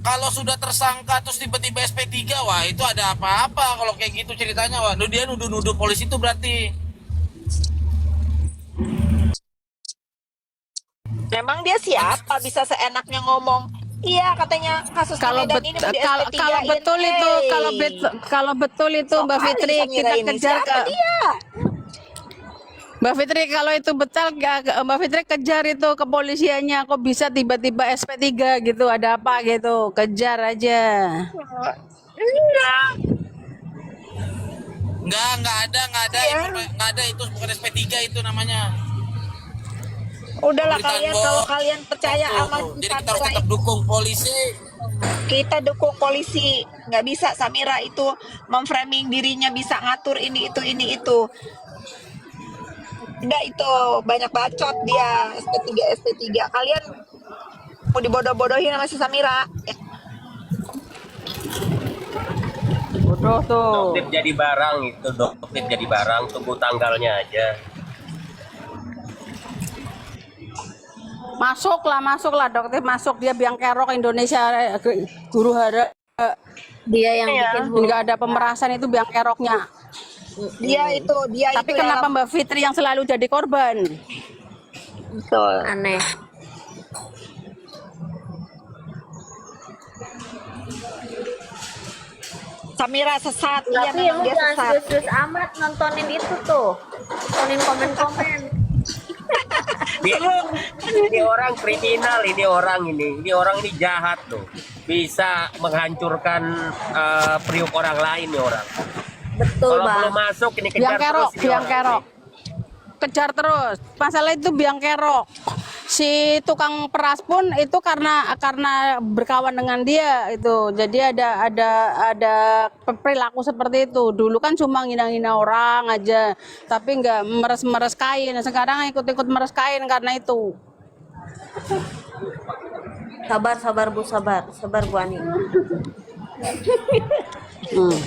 Kalau sudah tersangka terus tiba-tiba SP3, wah itu ada apa-apa kalau kayak gitu ceritanya. Wah, dia nuduh-nuduh polisi itu berarti. Memang dia siapa bisa seenaknya ngomong? Iya katanya kasus di Kalau Medan ini mau di kalau SP3-in. betul itu, kalau betul itu Sok Mbak kali Fitri, Samira kita ini. kejar Siapa ke dia? Mbak Fitri, kalau itu betul, Mbak Fitri kejar itu kepolisiannya. Kok bisa tiba-tiba SP3 gitu? Ada apa gitu? Kejar aja. Enggak. Nggak ada, Ya. nggak ada itu bukan SP3 itu namanya. Udahlah Pemberitaan kalian kalau bohong. kalian percaya sama Tuh. Jadi kita harus Samira tetap itu, dukung polisi. kita dukung polisi. Nggak bisa Samira itu memframing dirinya bisa ngatur ini itu. Enggak itu banyak bacot dia SP3. Kalian mau dibodoh-bodohin sama si Samira. Bodoh tuh. Doktip jadi barang itu, doktip jadi barang, tunggu tanggalnya aja. Masuklah dokter, masuk. Dia biang kerok Indonesia, guru hara. Dia yang Iya. bikin huru Nggak ada pemerasan, itu biang keroknya. Dia Tapi itu kenapa dalam Mbak Fitri yang selalu jadi korban? betul. aneh. Samira sesat, iya Tapi memang lu dia jangan sesat. serius-serius amat nontonin itu tuh. Nontonin komen-komen. Ini orang kriminal, ini orang ini jahat loh, bisa menghancurkan periuk orang lain nih orang. Betul, Kalau Bang. belum masuk ini Biang kejar kerok, terus ini biang orang. kerok. Kejar terus. Masalah itu biang kerok. Si tukang peras pun itu karena berkawan dengan dia itu. Jadi ada perilaku seperti itu. Dulu kan cuma ngina-ngina orang aja, tapi nggak meres-meres kain. Sekarang ikut-ikut meres kain karena itu. Sabar Bu, sabar Bu Ani.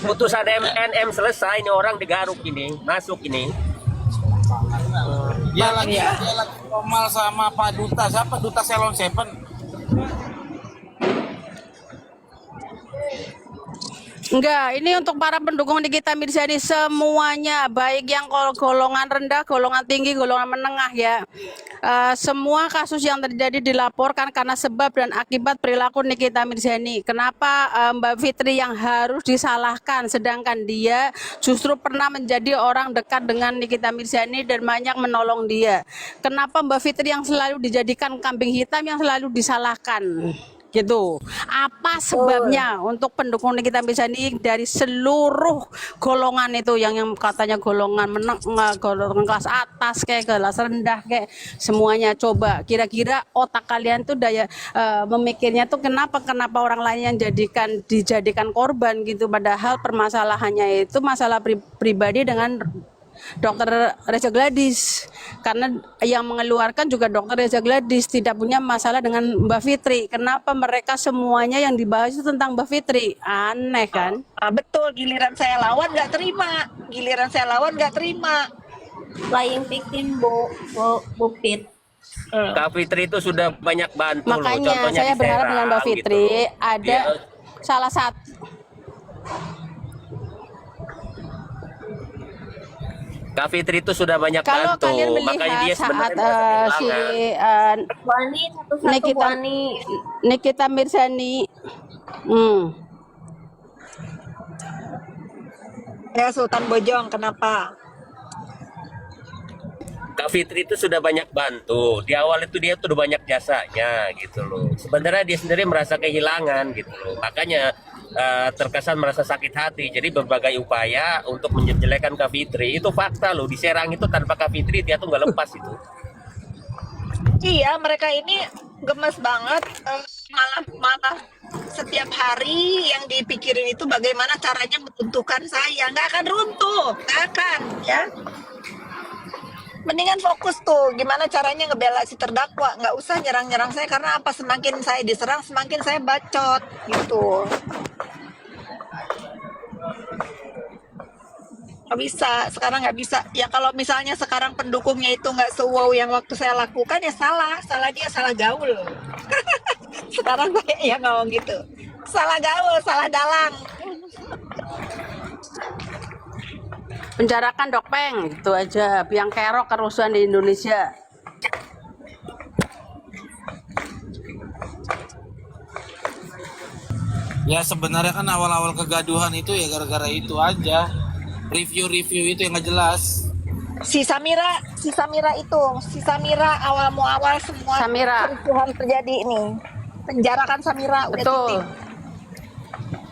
Putusan MNM selesai, ini orang digaruk ini, masuk ini. Dia lagi formal sama Pak Duta. Siapa Duta Salon Seven? Enggak, ini untuk para pendukung Nikita Mirzani semuanya, baik yang golongan rendah, golongan tinggi, golongan menengah ya. Semua kasus yang terjadi dilaporkan karena sebab dan akibat perilaku Nikita Mirzani. Kenapa Mbak Fitri yang harus disalahkan, sedangkan dia justru pernah menjadi orang dekat dengan Nikita Mirzani dan banyak menolong dia. Kenapa Mbak Fitri yang selalu dijadikan kambing hitam, yang selalu disalahkan? Gitu. Apa sebabnya untuk pendukung Nikita Mirzani dari seluruh golongan itu yang katanya golongan menengah, golongan kelas atas kayak kelas rendah kayak semuanya, coba kira-kira otak kalian tuh daya memikirnya tuh kenapa orang lain yang dijadikan korban gitu, padahal permasalahannya itu masalah pribadi dengan Dokter Reza Gladys, karena yang mengeluarkan juga Dokter Reza Gladys, tidak punya masalah dengan Mbak Fitri. Kenapa mereka semuanya yang dibahas itu tentang Mbak Fitri? Aneh kan? Betul, giliran saya lawan nggak terima. Playing victim Bu Fit. Kak Fitri itu sudah banyak bantu loh. Makanya Contohnya saya di berharap Serang dengan Mbak gitu Fitri loh. ada Dia- salah satu. Kak Fitri itu sudah banyak Kalau bantu, kalian makanya dia melihat saat sebenarnya merasa si kehilangan. Bu Ani satu-satu Bu Nikita Ani. Nikita Mirzani, Ya Sultan Bojong kenapa? Kak Fitri itu sudah banyak bantu. Di awal itu dia tuh udah banyak jasanya gitu loh. Sebenarnya dia sendiri merasa kehilangan gitu loh. Makanya terkesan merasa sakit hati. Jadi berbagai upaya untuk menjelekkan Kak Fitri. Itu fakta loh. Di Serang itu tanpa Kak Fitri dia tuh nggak lepas itu. Iya, mereka ini gemes banget. Malah setiap hari yang dipikirin itu bagaimana caranya menentukan saya. Nggak akan runtuh, nggak akan ya. Mendingan fokus tuh gimana caranya ngebela si terdakwa, nggak usah nyerang-nyerang saya, karena apa, semakin saya diserang semakin saya bacot gitu. Nggak bisa, sekarang nggak bisa ya. Kalau misalnya sekarang pendukungnya itu nggak se-wow yang waktu saya lakukan, ya salah dia, salah gaul. Sekarang saya yang ngomong gitu. Salah gaul, salah dalang. Penjarakan Dokpeng, itu aja. Biang kerok kerusuhan di Indonesia. Ya sebenarnya kan awal-awal kegaduhan itu ya gara-gara itu aja. Review-review itu yang nggak jelas. Si Samira si Samira awal muawal semua Samira. kerusuhan terjadi ini. Penjarakan Samira udah Betul. titik.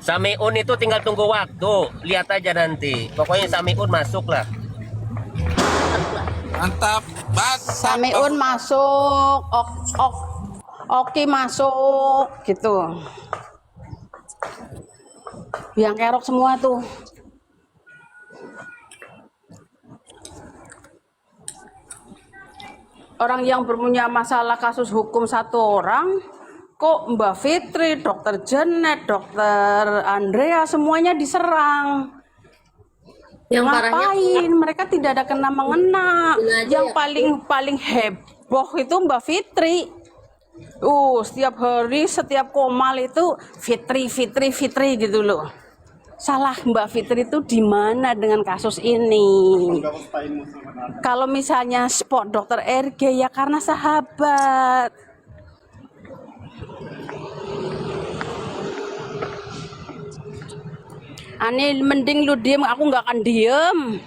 Samiun itu tinggal tunggu waktu. Lihat aja nanti. Pokoknya Samiun masuk lah. Mantap, Samiun masuk, Oki masuk, gitu. Biang kerok semua tuh. Orang yang punya masalah kasus hukum satu orang, kok Mbak Fitri, Dokter Janet, Dokter Andrea semuanya diserang. Yang parahnya Ngapain? Mereka tidak ada kena mengena. Gila aja Yang ya. paling heboh itu Mbak Fitri. Setiap hari, setiap komal itu Fitri gitu loh. Salah Mbak Fitri itu di mana dengan kasus ini? Kalau misalnya spot Dokter RG ya karena sahabat. Ani mending lu diem, aku nggak akan diem.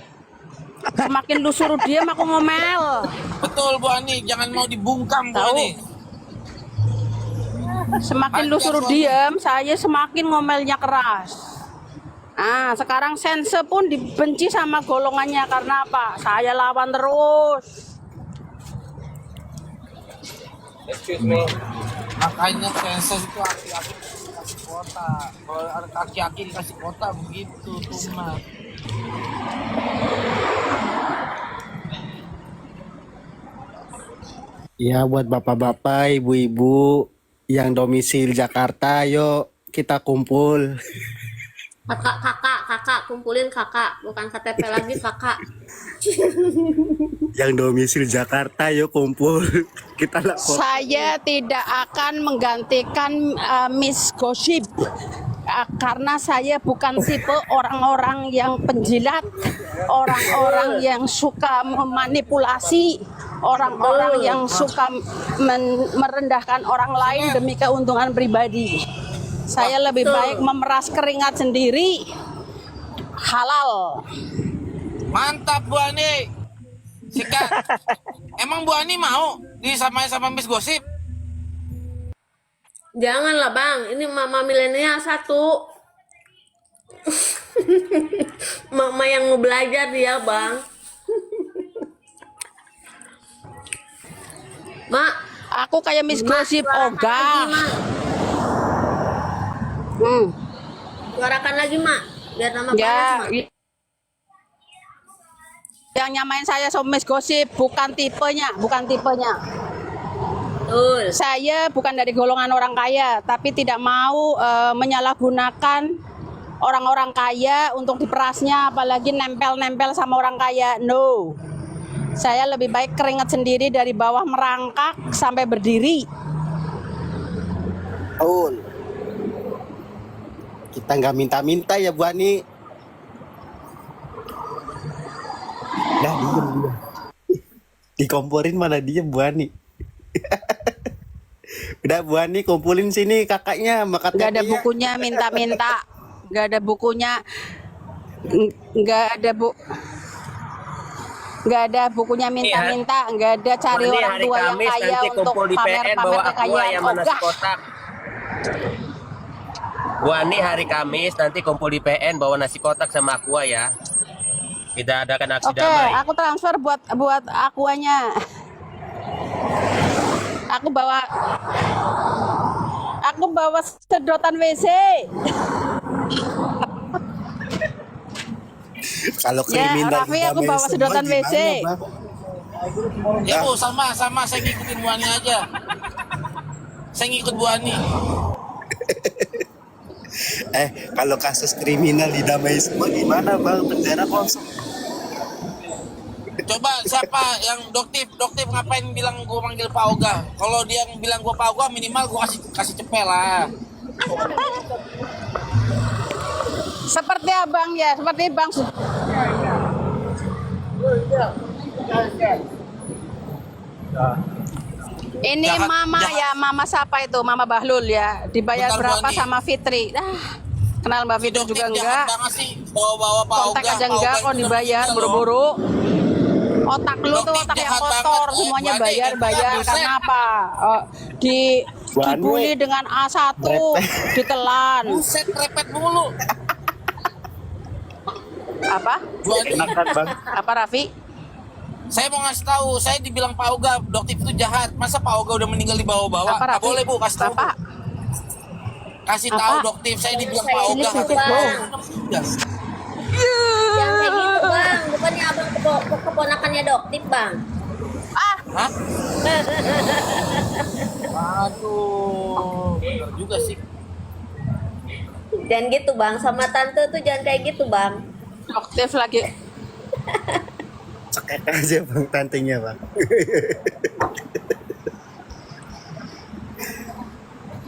Semakin lu suruh diem aku ngomel. Betul Bu Ani, jangan mau dibungkam Bu Tahu. Ani. Semakin lu suruh diem, saya semakin ngomelnya keras. Sekarang Sense pun dibenci sama golongannya karena apa? Saya lawan terus. Excuse me. Makanya sensus itu aki-aki dikasih kuota. Kalau ada aki-aki dikasih kuota begitu tuh Mas. Ya buat bapak-bapak, ibu-ibu yang domisil Jakarta, yuk kita kumpul. kakak kumpulin kakak, bukan KTP lagi kakak. Yang domisil Jakarta, yuk kumpul. Kita lapor. Saya tidak akan menggantikan Miss Gosip. Karena saya bukan tipe orang-orang yang penjilat, orang-orang yang suka memanipulasi, orang-orang yang suka merendahkan orang lain demi keuntungan pribadi. Saya lebih baik memeras keringat sendiri, halal. Mantap Bu Ani. Sikat. Emang Bu Ani mau disamain sama Miss Gosip? Janganlah bang, ini mama milenial satu. Mama yang mau belajar dia bang. Mak, Aku kayak Miss Gosip, ogah. Suarakan lagi mak, biar nama Ya, panas, Mak. yang nyamain saya sama Miss Gosip bukan tipenya. Betul. Saya bukan dari golongan orang kaya, tapi tidak mau menyalahgunakan orang-orang kaya untuk diperasnya, apalagi nempel-nempel sama orang kaya. No, saya lebih baik keringat sendiri dari bawah merangkak sampai berdiri. Betul. Kita nggak minta-minta ya Bu Ani. Dah diem dia. Dikomporin mana diem Bu Ani. Udah Bu Ani kumpulin sini kakaknya sama Nggak ada KTP-nya. bukunya minta-minta, nggak ada bukunya, nggak ada bukunya minta-minta, nggak ada cari Ini orang hari tua yang Kamis kaya nanti untuk kumpul di PN pamer-pamer bawa aqua kekayaan. yang mana Ogah. sekotak. Bu Ani hari Kamis nanti kumpul di PN bawa nasi kotak sama aqua ya. Kita adakan aksi Oke, damai. aku transfer buat akuanya. Aku bawa sedotan WC. Kalau Ya, kriminal Raffi, aku damai bawa semua sedotan gimana, WC. Bang? Ya Bu, sama saya ngikutin Bu Ani aja. Saya ngikut Bu Ani. Kalau kasus kriminal didamai semua gimana Bang? Penjara kosong. Coba siapa yang doktif ngapain bilang gua manggil Pak Oga? Kalau dia yang bilang gua Pak Oga, minimal gua kasih cepel lah. Seperti abang ya, seperti bang. Ini Jahat- mama jahat. ya, mama siapa itu? Mama Bahlul ya. Dibayar Bentar, berapa Bu Ani. sama Fitri? Kenal Mbak Fitri Doktif juga jahat enggak. banget sih, bawa-bawa Pak Kontak Oga. aja Pak enggak Oga kok itu dibayar udah buru-buru. Otak lu tuh Doktif otak yang jahat kotor, banget, semuanya Bu Ani. bayar Buset. karena apa? Bu Ani. Dibully dengan A1, ditelan. Buset, repet mulu. Apa? Bu Ani, Enakan bang. Apa Raffi? saya mau ngasih tahu, saya dibilang Pak Oga, doktif itu jahat. Masa Pak Oga udah meninggal di bawah-bawah? Apa Nggak Raffi? boleh Bu, kasih tahu. Apa? Bu. Kasih Apa? tahu doktif, saya dibilang Pak Ini Oga. siapa, Bang? Yang kayak gitu bang, bukannya abang keponakannya doktif bang. Hah? Aduh, bener juga sih. Jangan gitu bang, sama tante tuh jangan kayak gitu bang. Aktif lagi. Cekek aja bang tantenya bang.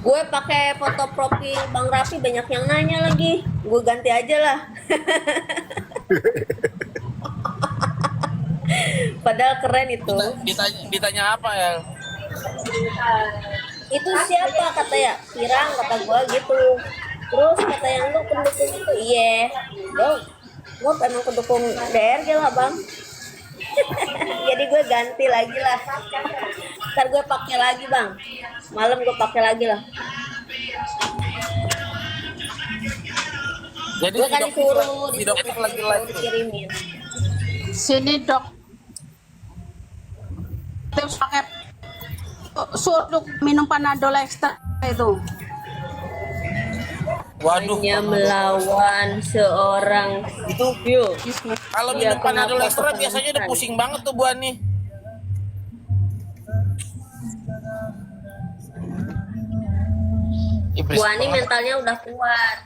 Gue pakai foto profil Bang Raffi, banyak yang nanya lagi. Gue ganti aja lah. Padahal keren itu. Ditanya apa ya? Itu siapa kata ya? Pirang kata gue gitu. Terus kata yang lu pendukung itu, iya. Gue emang pendukung DRG lah bang. Jadi gue ganti lagi lah. Ntar gue pakai lagi bang. Malam gue pakai lagi lah. Jadi Gue kan disuruh si doktif lagi live tuh. dikirimin. Sini dok. Terus pakai suruh minum panadol ekstra itu. Waduh, Hanya melawan seorang itu view. kalau Iya, minum panadol kenapa ekstra kepenatan? biasanya udah pusing banget tuh Bu Ani. Bu Ani mentalnya udah kuat.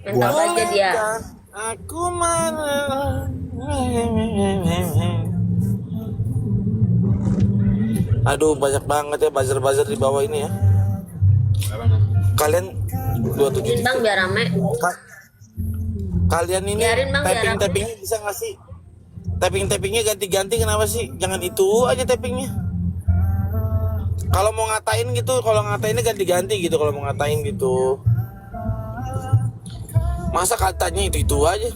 Mental aja dia. Aku mana? Aduh, banyak banget ya buzzer-buzzer di bawah ini ya. Kalian 27 Bang biar rame. Kalian ini Biarin, Bang, biar tapping-tappingnya bisa nggak sih? Tapping-tappingnya ganti-ganti kenapa sih? Jangan itu aja tappingnya. Kalau mau ngatain gitu, kalau ngatainnya ganti-ganti gitu kalau mau ngatain gitu. Masa katanya itu aja.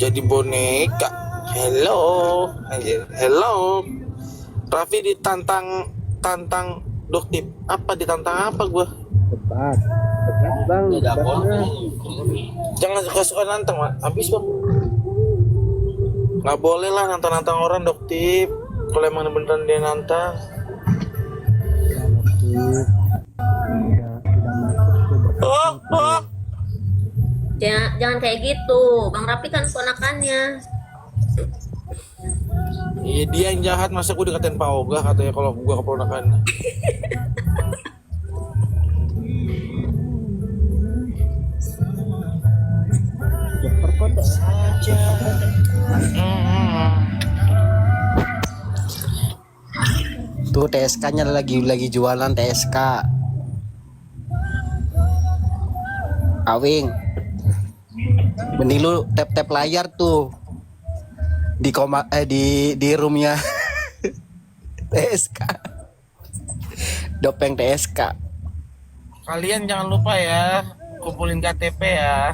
Jadi boneka. Hello. Hello. Raffi ditantang doktif. Apa ditantang apa gua? Tepat. Tepat bang. Jangan suka-suka nantang, Mak. Habis, Bang. Nggak boleh lah nantang-nantang orang doktif. Kalau emang beneran dia nantang. Oh. Jangan kayak gitu. Bang Raffi kan ponakannya. Iya dia yang jahat, masa gue dikatain Pak Oga katanya kalau gue keponakan. Saja. Tuh TSK-nya lagi jualan TSK. Awing. Mending lu tap layar tuh. Di roomnya TSK. Dopeng TSK. Kalian jangan lupa ya, kumpulin KTP ya.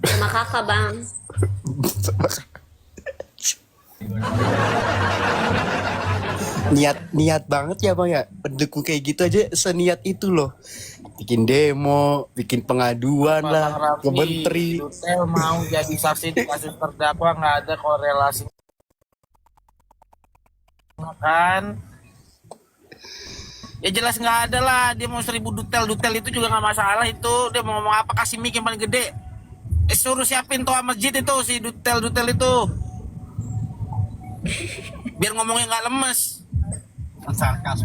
Sama kakak bang. Niat banget ya bang ya, pendukung kayak gitu aja seniat itu loh. Bikin demo, bikin pengaduan lah ke menteri. Dutel mau jadi saksi di kasus terdakwa, nggak ada korelasi kan? Ya jelas nggak ada lah. Dia mau 1000 dutel itu juga nggak masalah itu. Dia mau ngomong apa, kasih mic yang paling gede. Suruh siapin toa masjid itu si dutel itu. Biar ngomongnya nggak lemes. Sarkas.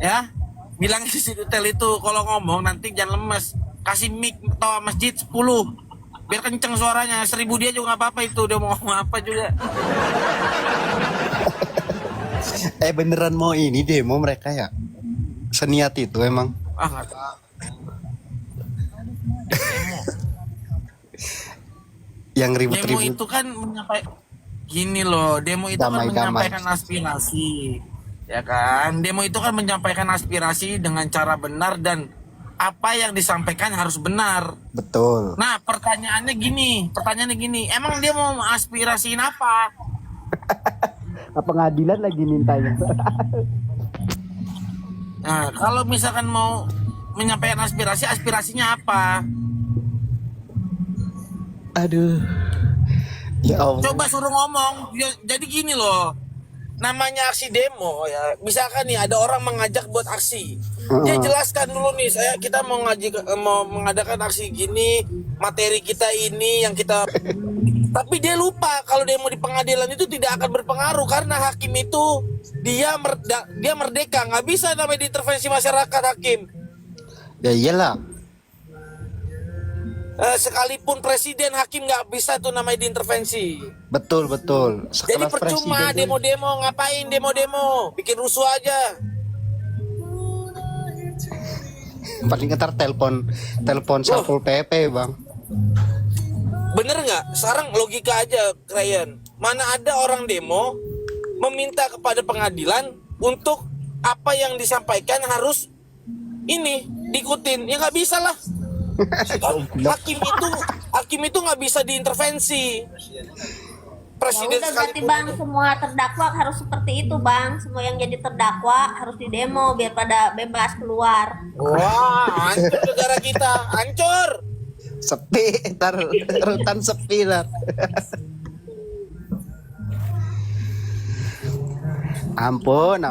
Ya, bilang si dutel itu kalau ngomong nanti jangan lemes. Kasih mic toa masjid 10. Biar kenceng suaranya. 1000 dia juga nggak apa-apa itu. Dia mau ngomong apa juga. Beneran mau ini demo mereka ya? Seniat itu emang. Ah, nggak tahu. Yang Demo ribut-ribut. itu kan menyampaikan gini loh, demo itu kan Damai-damai. menyampaikan aspirasi, ya kan? Demo itu kan menyampaikan aspirasi dengan cara benar dan apa yang disampaikan harus benar. Betul. Nah, pertanyaannya gini, emang dia mau aspirasiin apa? Pengadilan lagi mintanya. Nah, kalau misalkan mau menyampaikan aspirasinya apa? Aduh. Ya Allah. Coba suruh ngomong. Jadi gini loh. Namanya aksi demo ya. Misalkan nih ada orang mengajak buat aksi. Dia jelaskan dulu nih, kita mau mengadakan aksi gini, materi kita ini yang kita. Tapi dia lupa kalau demo di pengadilan itu tidak akan berpengaruh karena hakim itu dia merdeka, nggak bisa namanya diintervensi masyarakat hakim. Ya iyalah. Sekalipun presiden hakim nggak bisa tuh namanya diintervensi. Betul. Jadi Sekelas percuma presiden. demo-demo, ngapain demo-demo, bikin rusuh aja. Paling ntar telepon Satpol PP, Bang. Bener nggak? Sekarang logika aja, Ryan. Mana ada orang demo meminta kepada pengadilan untuk apa yang disampaikan harus ini diikutin? Ya nggak bisa lah. Hakim itu nggak bisa diintervensi. Ya Presiden udah berarti sekalipun. bang, semua terdakwa harus seperti itu bang. Semua yang jadi terdakwa harus didemo biar pada bebas keluar. Wah, hancur negara kita, hancur. Sepi, ntar rutan sepi lah. Ampun.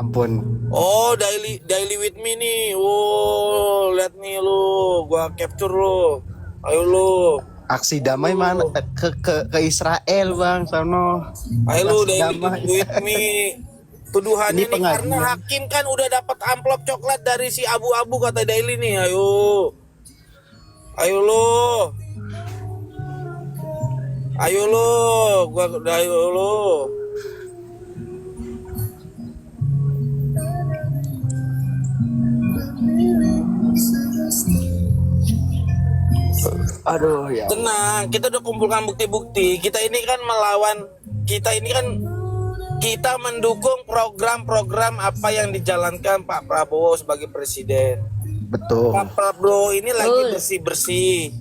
Oh, daily with me nih. Oh, lihat nih lu, gua capture lu. Ayo lu. Aksi damai mana? Ke Israel, Bang, sono. Ayo lu Aksi daily damai. with me. Tuduhannya Ini nih karena pengadilan. hakim kan udah dapat amplop coklat dari si abu-abu kata Daily nih. Ayo. Ayo lu. Ayo lu. Aduh ya. Tenang, kita udah kumpulkan bukti-bukti. Kita ini kan kita mendukung program-program apa yang dijalankan Pak Prabowo sebagai presiden. Betul. Pak Prabowo ini lagi bersih-bersih.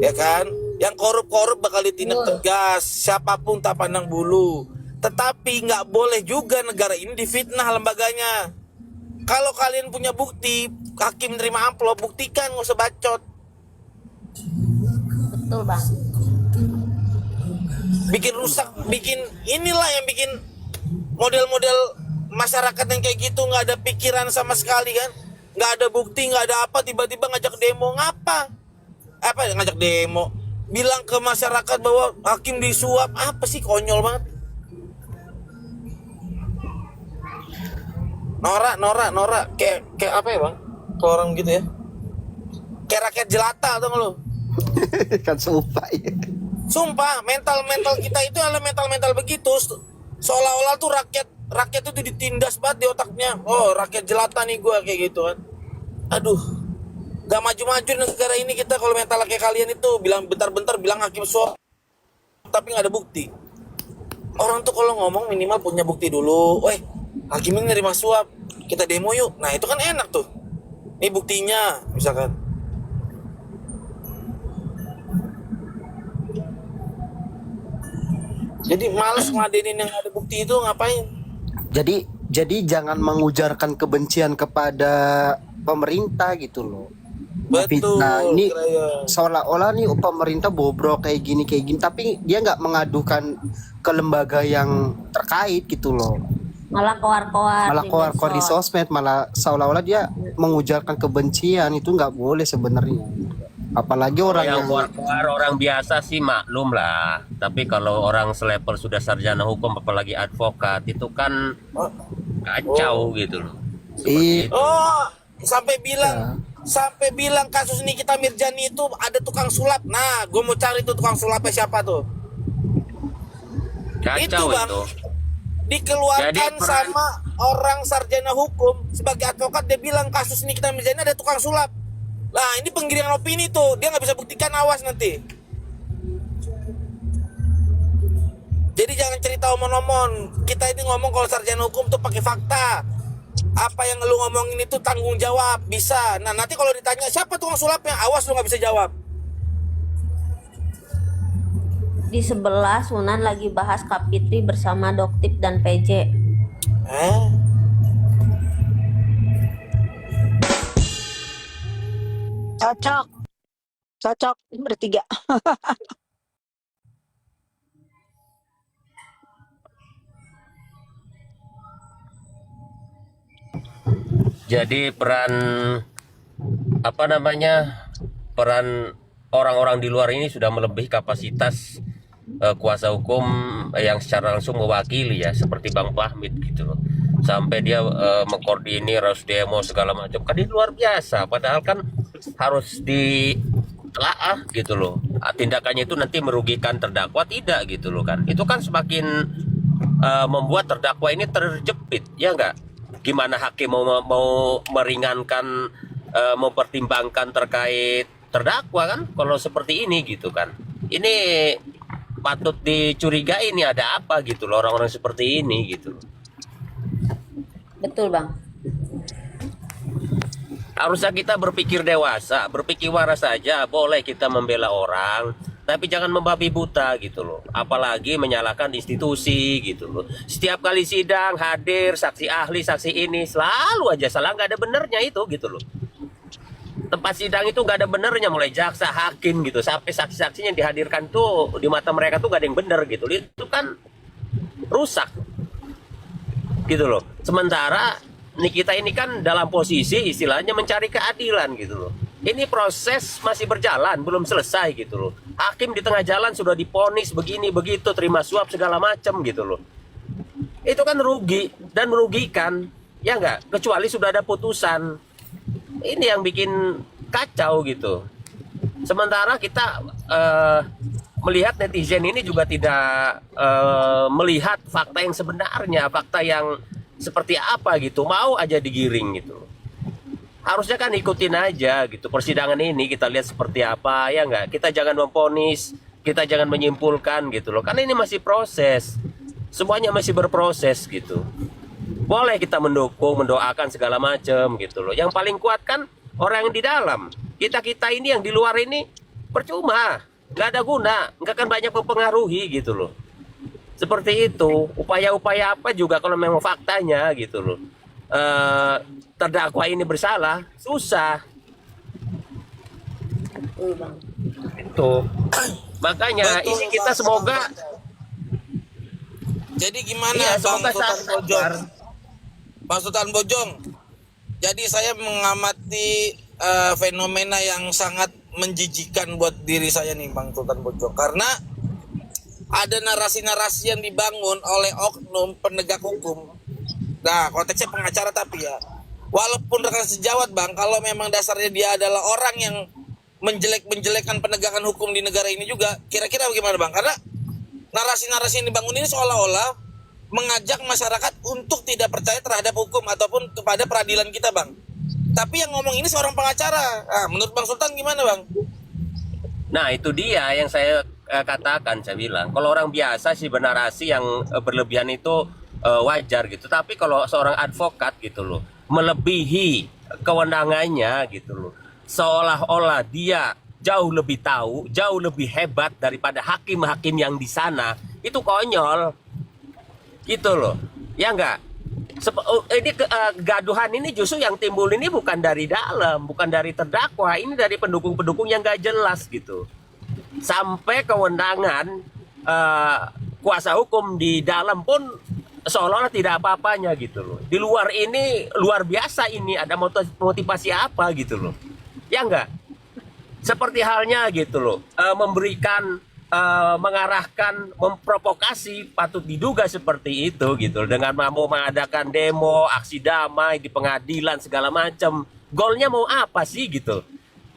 Ya kan? Yang korup-korup bakal ditindak tegas, siapapun tak pandang bulu. Tetapi nggak boleh juga negara ini difitnah lembaganya. Kalau kalian punya bukti, hakim terima amplop, buktikan, nggak usah bacot. Betul bang. Bikin rusak, inilah yang bikin model-model masyarakat yang kayak gitu, nggak ada pikiran sama sekali kan, nggak ada bukti, nggak ada apa, tiba-tiba ngajak demo. Ngapa ngajak demo, bilang ke masyarakat bahwa hakim disuap, apa sih, konyol banget. Norak kayak apa ya bang, kalau orang gitu ya, kayak rakyat jelata atau lo. Kan sumpah ya. Sumpah, mental kita itu adalah mental begitu. Seolah-olah tuh rakyat itu ditindas banget di otaknya. Oh, rakyat jelata nih gua, kayak gitu kan. Aduh, gak maju-maju negara ini kita kalau mental kayak kalian itu. Bilang bentar-bentar bilang hakim suap, tapi nggak ada bukti. Orang tuh kalau ngomong minimal punya bukti dulu. Hakim ini nerima suap, kita demo yuk. Nah itu kan enak tuh. Ini buktinya, misalkan. Jadi males ngadenin yang ada bukti itu, ngapain? Jadi jangan mengujarkan kebencian kepada pemerintah gitu loh. Betul. Nah ini Ryan. seolah-olah nih pemerintah bobrok kayak gini, tapi dia nggak mengadukan ke lembaga yang terkait gitu loh. Malah koar-koar Di sosmed, malah seolah-olah dia mengujarkan kebencian. Itu nggak boleh sebenarnya. Apalagi orang Yang yang keluar-keluar orang biasa sih maklum lah. Tapi kalau orang selevel sudah sarjana hukum, apalagi advokat, itu kan kacau gitu loh. i, Oh, sampai bilang kasus Nikita Mirjani itu ada tukang sulap. Nah, gue mau cari tuh tukang sulapnya siapa tuh. Kacau Itu, Bang. itu. Dikeluarkan Jadi, sama orang sarjana hukum sebagai advokat, dia bilang kasus Nikita Mirjani ada tukang sulap. Lah, ini penggiringan opini tuh, dia nggak bisa buktikan, awas nanti. Jadi jangan cerita omon-omon. Kita ini ngomong kalau sarjana hukum tuh pakai fakta. Apa yang lu ngomongin itu tanggung jawab, bisa. Nah, nanti kalau ditanya siapa tukang sulapnya, awas lu nggak bisa jawab. Di sebelah Sunan lagi bahas Kapitri bersama Doktip dan PJ. Eh? Cocok bertiga. Jadi peran apa namanya, peran orang-orang di luar ini sudah melebihi kapasitas kuasa hukum yang secara langsung mewakili ya, seperti Bang Fahmi gitu loh. Sampai dia mengkoordinir harus demo segala macam, kan ini luar biasa. Padahal kan harus ditelaah gitu loh. Tindakannya itu nanti merugikan terdakwa tidak gitu loh kan. Itu kan semakin membuat terdakwa ini terjepit, ya enggak? Gimana hakim mau meringankan, mempertimbangkan terkait terdakwa kan kalau seperti ini gitu kan. Ini patut dicurigai, ini ada apa gitu loh orang-orang seperti ini gitu. Betul, Bang. Harusnya kita berpikir dewasa, berpikir waras saja. Boleh kita membela orang, tapi jangan membabi buta gitu loh. Apalagi menyalahkan institusi gitu loh. Setiap kali sidang hadir saksi ahli, saksi ini selalu aja salah, nggak ada benernya itu gitu loh. Tempat sidang itu nggak ada benernya, mulai jaksa, hakim gitu, sampai saksi-saksinya yang dihadirkan tuh di mata mereka tuh nggak ada yang bener gitu. Itu kan rusak gitu loh. Sementara Nikita ini kan dalam posisi istilahnya mencari keadilan gitu loh. Ini proses masih berjalan, belum selesai gitu loh. Hakim di tengah jalan sudah diponis begini begitu, terima suap segala macam gitu loh. Itu kan rugi dan merugikan, ya enggak? Kecuali sudah ada putusan. Ini yang bikin kacau gitu. Sementara kita melihat netizen ini juga tidak melihat fakta yang sebenarnya, fakta yang seperti apa gitu, mau aja digiring gitu. Harusnya kan ikutin aja gitu persidangan ini, kita lihat seperti apa, ya enggak? Kita jangan memvonis, kita jangan menyimpulkan gitu loh. Karena ini masih proses, semuanya masih berproses gitu. Boleh kita mendukung, mendoakan segala macam gitu loh. Yang paling kuat kan orang yang di dalam. Kita ini yang di luar ini percuma, nggak ada guna, nggak akan banyak mempengaruhi gitu loh. Seperti itu, upaya-upaya apa juga kalau memang faktanya gitu loh, terdakwa ini bersalah, susah. Betul, Bang. Itu. Makanya Betul, ini kita Bang. semoga Jadi gimana iya, Bang semoga Sultan Bojong? sadar. Bang Sultan Bojong. Jadi saya mengamati fenomena yang sangat menjijikan buat diri saya nih Bang Sultan Bojong. Karena ada narasi-narasi yang dibangun oleh oknum penegak hukum. Nah, konteksnya pengacara tapi ya. Walaupun rekan sejawat Bang, kalau memang dasarnya dia adalah orang yang menjelek-menjelekan penegakan hukum di negara ini juga, kira-kira bagaimana Bang? Karena narasi-narasi yang dibangun ini seolah-olah mengajak masyarakat untuk tidak percaya terhadap hukum ataupun kepada peradilan kita Bang. Tapi yang ngomong ini seorang pengacara. Nah, menurut Bang Sultan gimana Bang? Nah itu dia yang saya katakan, saya bilang kalau orang biasa sih bernarasi yang berlebihan itu wajar gitu. Tapi kalau seorang advokat gitu loh, melebihi kewenangannya gitu loh, seolah-olah dia jauh lebih tahu, jauh lebih hebat daripada hakim-hakim yang di sana, itu konyol gitu loh, ya enggak? Ini kegaduhan ini justru yang timbul ini bukan dari dalam, bukan dari terdakwa, ini dari pendukung-pendukung yang gak jelas gitu. Sampai kewenangan kuasa hukum di dalam pun seolah-olah tidak apa-apanya gitu loh. Di luar ini luar biasa, ini ada motivasi apa gitu loh, ya enggak? Seperti halnya gitu loh, memberikan, mengarahkan, memprovokasi, patut diduga seperti itu gitu loh. Dengan mau mengadakan demo, aksi damai di pengadilan segala macam. Goalnya mau apa sih gitu?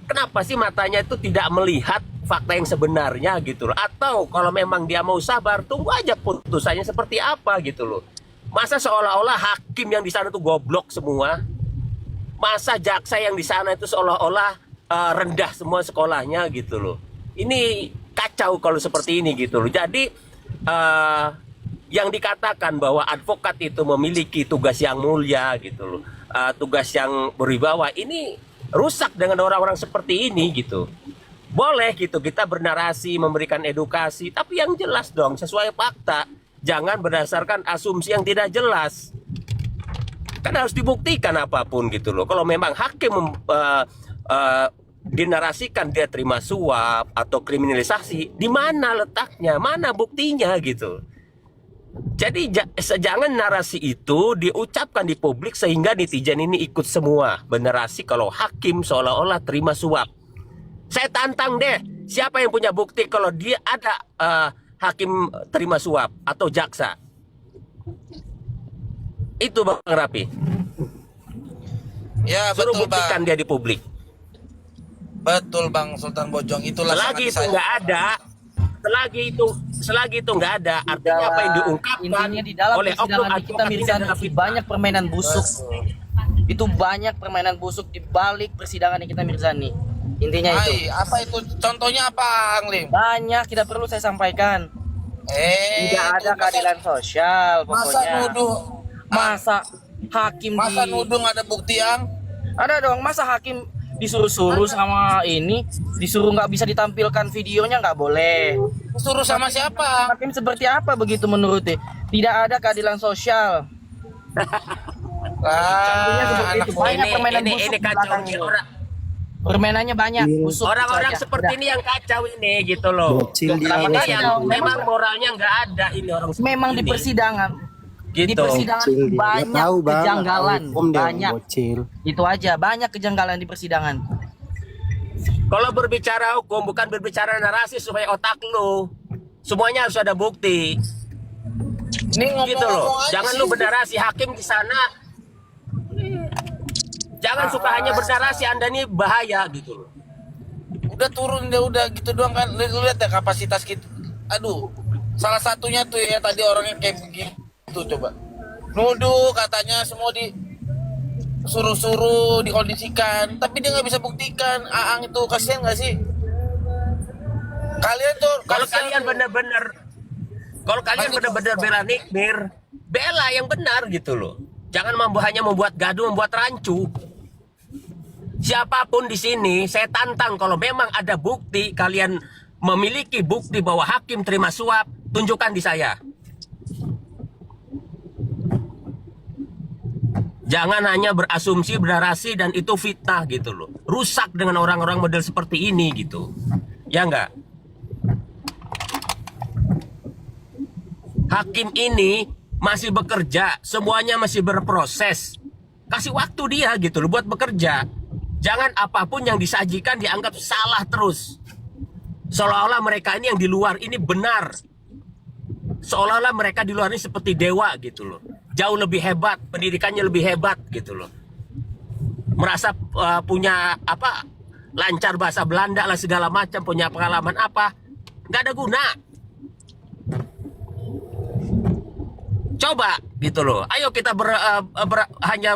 Kenapa sih matanya itu tidak melihat fakta yang sebenarnya gitu loh? Atau kalau memang dia mau sabar, tunggu aja putusannya seperti apa gitu loh. Masa seolah-olah hakim yang di sana tuh goblok semua? Masa jaksa yang di sana itu seolah-olah rendah semua sekolahnya gitu loh. Ini kacau kalau seperti ini gitu loh. Jadi yang dikatakan bahwa advokat itu memiliki tugas yang mulia gitu loh, tugas yang berwibawa, ini rusak dengan orang-orang seperti ini gitu. Boleh gitu kita bernarasi, memberikan edukasi, tapi yang jelas dong, sesuai fakta. Jangan berdasarkan asumsi yang tidak jelas. Kan harus dibuktikan apapun gitu loh. Kalau memang hakim dinarasikan dia terima suap atau kriminalisasi, di mana letaknya, mana buktinya gitu. Jadi jangan narasi itu diucapkan di publik sehingga netizen ini ikut semua bernarasi kalau hakim seolah-olah terima suap. Saya tantang deh, siapa yang punya bukti kalau dia ada hakim terima suap atau jaksa? Itu Bang Rapi. Ya Suruh betul buktikan bang. dia di publik. Betul bang Sultan Bojong. Itulah Selagi sangat itu nggak ada, selagi itu nggak ada, artinya apa yang diungkapkan Intinya di dalam oleh oknum persidangan kita advokat ini Mirzani adalah itu fitnah. banyak permainan busuk. Itu banyak permainan busuk di balik persidangan kita Mirzani. Intinya itu. Hai, apa itu? Contohnya apa, Anglim? Banyak, tidak perlu saya sampaikan. Tidak ada itu keadilan sosial Masa pokoknya. nuduh, Masa hakim masa di nuduh nggak ada bukti yang? ada dong, masa hakim disuruh-suruh sama ini, disuruh nggak bisa ditampilkan videonya nggak boleh. Suruh sama siapa? Hakim seperti apa begitu menurutnya? Tidak ada keadilan sosial. Contohnya seperti Anak itu. Banyak permainan ini busuk di kacau belakangnya. nih orang. Permainannya banyak, busuk. Orang-orang itu aja. seperti Udah. ini yang kacau ini gitu loh. Bocil dia. Kenapa Ini kacau? yang memang moralnya nggak ada ini orang seperti Memang di ini. persidangan. Di Gitu. persidangan Bocil dia. banyak Dia tahu, Bang. kejanggalan, Hukum dia, banyak. bocil. Itu aja, banyak kejanggalan di persidangan. Kalau berbicara hukum bukan berbicara narasi supaya otak lu. Semuanya harus ada bukti. Ini ngomong-ngomong Gitu loh. aja Jangan sih. lu bernarasi hakim di sana. Jangan suka hanya bernarasi, Anda ini bahaya gitu loh. Udah turun dia udah gitu doang kan. Lu lihat ya kapasitas kita. Aduh. Salah satunya tuh ya tadi orangnya kayak begitu coba. Nuduh katanya semua di suruh-suruh dikondisikan, tapi dia nggak bisa buktikan. Aang itu kasihan nggak sih? Kalian tuh Kalau kasihan kalian tuh. benar-benar bela Nikmir, bela yang benar gitu loh. Jangan hanya membuat gaduh, membuat rancu. Siapapun di sini, saya tantang kalau memang ada bukti, kalian memiliki bukti bahwa hakim terima suap, tunjukkan di saya. Jangan hanya berasumsi, bernarasi, dan itu fitnah gitu loh. Rusak dengan orang-orang model seperti ini gitu. Ya enggak? Hakim ini masih bekerja, semuanya masih berproses. Kasih waktu dia gitu loh buat bekerja. Jangan apapun yang disajikan dianggap salah terus. Seolah-olah mereka ini yang di luar ini benar. Seolah-olah mereka di luar ini seperti dewa gitu loh. Jauh lebih hebat, pendidikannya lebih hebat gitu loh. Merasa punya apa, lancar bahasa Belanda lah segala macam, punya pengalaman apa, nggak ada guna. Coba gitu loh. Ayo kita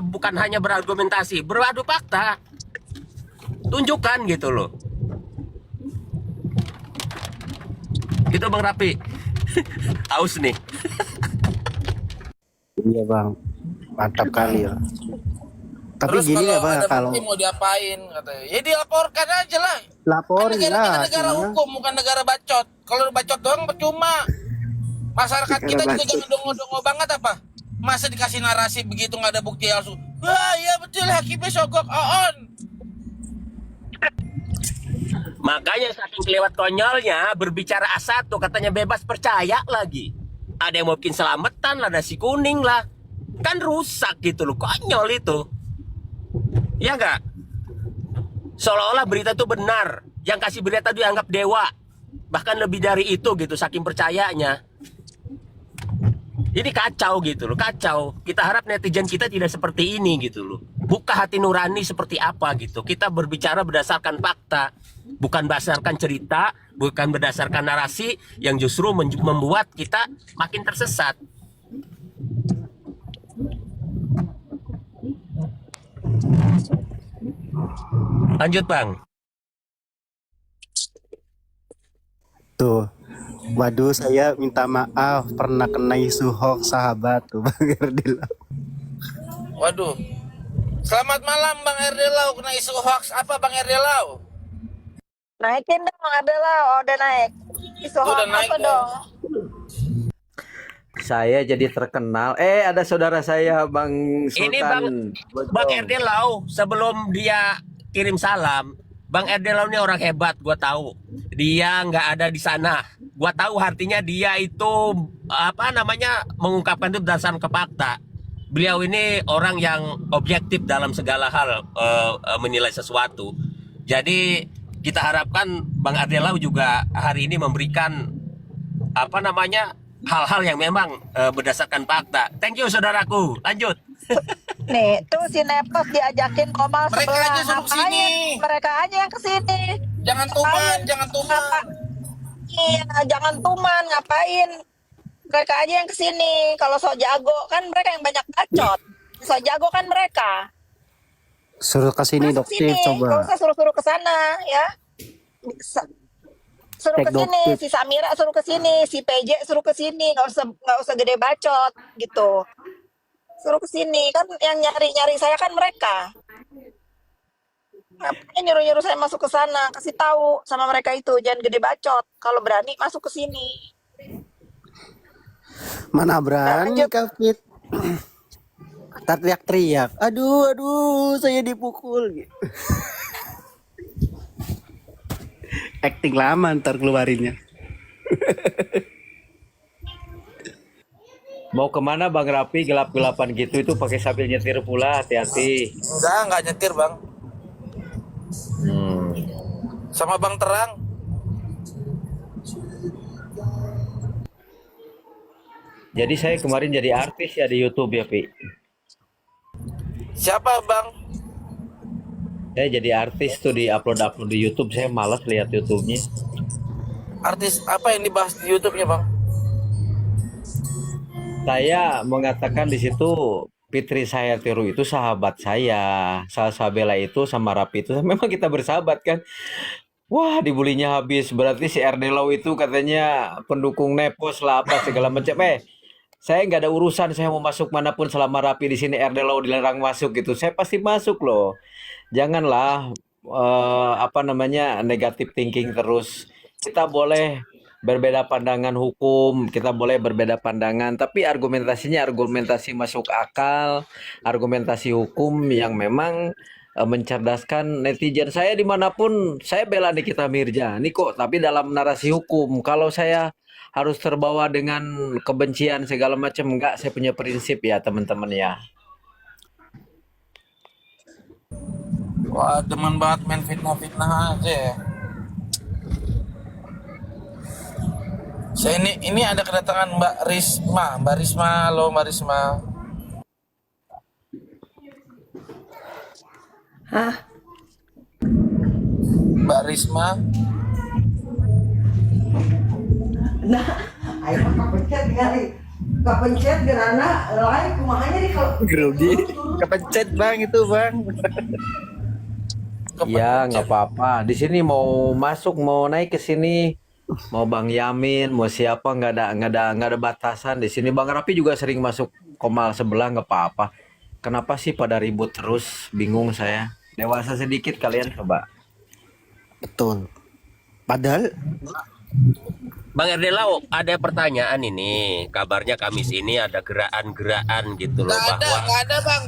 bukan hanya berargumentasi, beradu fakta. Tunjukkan gitu loh. Gitu Bang Rapi. Aus nih. Iya bang, mantap kali ya. Tapi Terus gini ya kalau bang, ada kalau bukti mau diapain katanya? Ya dilaporkan aja lah. laporin Kan negara kita lah. negara cuma- hukum bukan negara bacot. Kalau bacot doang percuma. Masyarakat kita Negara juga bacot. jangan dongo-dongo banget apa? Masa dikasih narasi begitu nggak ada bukti langsung. Wah iya betul hakimnya sogok on. Makanya saking kelewat konyolnya berbicara A1 katanya bebas percaya lagi. Ada yang mau bikin selamatan lah, ada si kuning lah. Kan rusak gitu loh, konyol itu. Ya enggak? Seolah-olah berita itu benar. yang kasih berita dianggap dewa, bahkan lebih dari itu gitu, saking percayanya. Jadi kacau gitu loh, kacau. Kita harap netizen kita tidak seperti ini gitu loh. Buka hati nurani seperti apa gitu. Kita berbicara berdasarkan fakta, bukan berdasarkan cerita, bukan berdasarkan narasi yang justru membuat kita makin tersesat. Lanjut Bang. Tuh. Waduh, saya minta maaf pernah kena isu hoax sahabat tuh Bang Erdil. Waduh. Selamat malam Bang Erdelau, kena isu hoax apa Bang Erdelau? Naikin dong, ada lah, udah naik. Isu Udah hoax naik apa dong. dong? Saya jadi terkenal. Ada saudara saya Bang Sultan. Ini Bang Erdelau, sebelum dia kirim salam, Bang Erdelau ini orang hebat, gua tahu. Dia nggak ada di sana. Gua tahu artinya dia itu apa namanya mengungkapkan itu berdasarkan ke fakta. Beliau ini orang yang objektif dalam segala hal menilai sesuatu. Jadi kita harapkan Bang Erdelau juga hari ini memberikan apa namanya hal-hal yang memang berdasarkan fakta. Thank you saudaraku. Lanjut. Nih, tuh si Nepos diajakin Komal Mereka sebelah. aja suruh Ngapain? kesini. Mereka aja yang kesini. Jangan tuman, jangan tuman. Iya, jangan tuman, ngapain? Mereka aja yang kesini. Kalau sok jago kan mereka yang banyak bacot. Sok jago kan mereka. Suruh ke sini Masuk dokter sini, coba. nggak usah suruh-suruh ke sana ya. Suruh Cek ke sini, dokter. si Samira suruh ke sini, si PJ suruh ke sini, nggak usah gede bacot gitu. Suruh ke sini kan yang nyari saya kan mereka. Ngapain nyuruh-nyuruh saya masuk ke sana? Kasih tahu sama mereka itu jangan gede bacot. Kalau berani masuk ke sini. Mana berani lanjut. Kafit. Teriak-teriak. Aduh, saya dipukul. Acting lama ntar keluarinnya. Mau kemana Bang Rapi gelap-gelapan gitu itu pakai sambil nyetir pula, hati-hati. Enggak nyetir Bang. Sama Bang Terang. Jadi saya kemarin jadi artis ya di YouTube ya, Pi. Siapa Bang? Saya jadi artis tuh di upload di YouTube. Saya malas lihat YouTube-nya. Artis apa yang dibahas di YouTube-nya Bang? Saya mengatakan di situ Fitri saya Tiru itu sahabat saya. Salsa Bella itu sama Rapi itu memang kita bersahabat kan. Wah, dibulinya habis. Berarti si Erdelau itu katanya pendukung Nepos lah apa segala macam. Saya nggak ada urusan. Saya mau masuk manapun selama Rapi di sini Erdelau dilarang masuk gitu. Saya pasti masuk loh. Janganlah apa namanya negatif thinking terus. Kita boleh berbeda pandangan hukum, kita boleh berbeda pandangan, tapi argumentasinya argumentasi masuk akal, argumentasi hukum yang memang mencerdaskan netizen. Saya dimanapun saya bela Nikita Mirzani kok, tapi dalam narasi hukum. Kalau saya harus terbawa dengan kebencian segala macam, enggak, saya punya prinsip ya teman-teman ya. Wah, demen banget main fitnah-fitnah aja ya. Saya ini ada kedatangan Mbak Risma, halo Mbak Risma. Hah? Mbak Risma, Nah, ayo kapencet kali. Kapencet gerana lain kumahanya di kalau Grogi. Kepencet Bang itu Bang. Ya, nggak apa-apa. Di sini mau masuk, mau naik ke sini, mau Bang Yamin, mau siapa, nggak ada batasan. Di sini Bang Rapi juga sering masuk Komal sebelah, nggak apa-apa. Kenapa sih pada ribut terus? Bingung saya. Dewasa sedikit kalian coba. Betul. Padahal Bang Erdelau, ada pertanyaan ini. Kabarnya Kamis ini ada gerakan-gerakan gitu loh bahwa nggak ada Bang.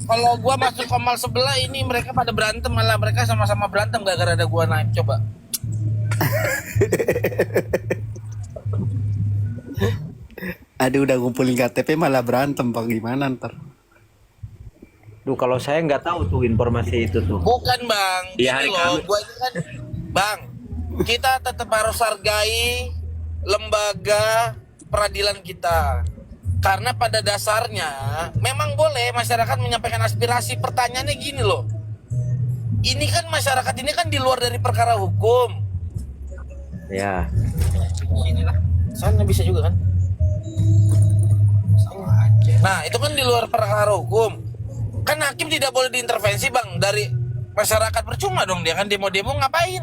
Kalau gua masuk Komal sebelah ini mereka pada berantem, malah mereka sama-sama berantem gara-gara ada gua naik. Coba. aduh udah ngumpulin KTP malah berantem Bang, gimana ntar? Duh, kalau saya nggak tahu tuh informasi itu tuh. Bukan Bang, Iya, gini hari loh, Kamis. gua ini kan Bang, kita tetap harus hargai lembaga peradilan kita. Karena pada dasarnya memang boleh masyarakat menyampaikan aspirasi. Pertanyaannya gini loh. Ini kan masyarakat ini kan di luar dari perkara hukum. Ya. Sana bisa juga kan? Nah, itu kan di luar perkara hukum. Kan hakim tidak boleh diintervensi, Bang, dari masyarakat. Percuma dong dia kan demo-demo ngapain?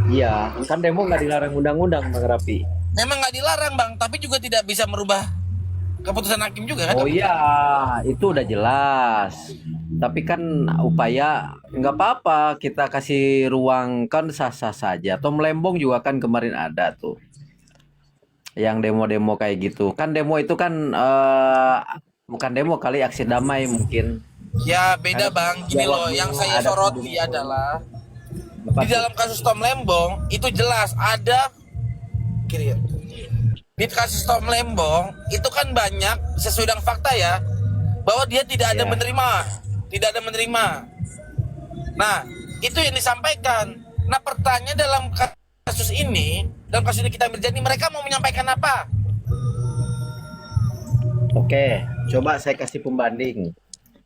Iya, kan demo nggak dilarang undang-undang, Bang Rapi. Memang nggak dilarang, Bang, tapi juga tidak bisa merubah keputusan hakim juga kan? Oh iya, itu udah jelas. Tapi kan upaya nggak apa-apa kita kasih ruang kan sah-sah saja. Tom Lembong juga kan kemarin ada tuh, yang demo-demo kayak gitu. Kan demo itu kan bukan demo kali, aksi damai mungkin. Ya beda, Bang. Gini loh, yang saya soroti adalah di dalam kasus Tom Lembong itu jelas ada kiri ya. Di kasus Tom Lembong itu kan banyak sesuai dengan fakta ya, bahwa dia tidak ada menerima. Nah, itu yang disampaikan. Nah, pertanyaan dalam kasus ini kita Mirjani, mereka mau menyampaikan apa? Oke, coba saya kasih pembanding.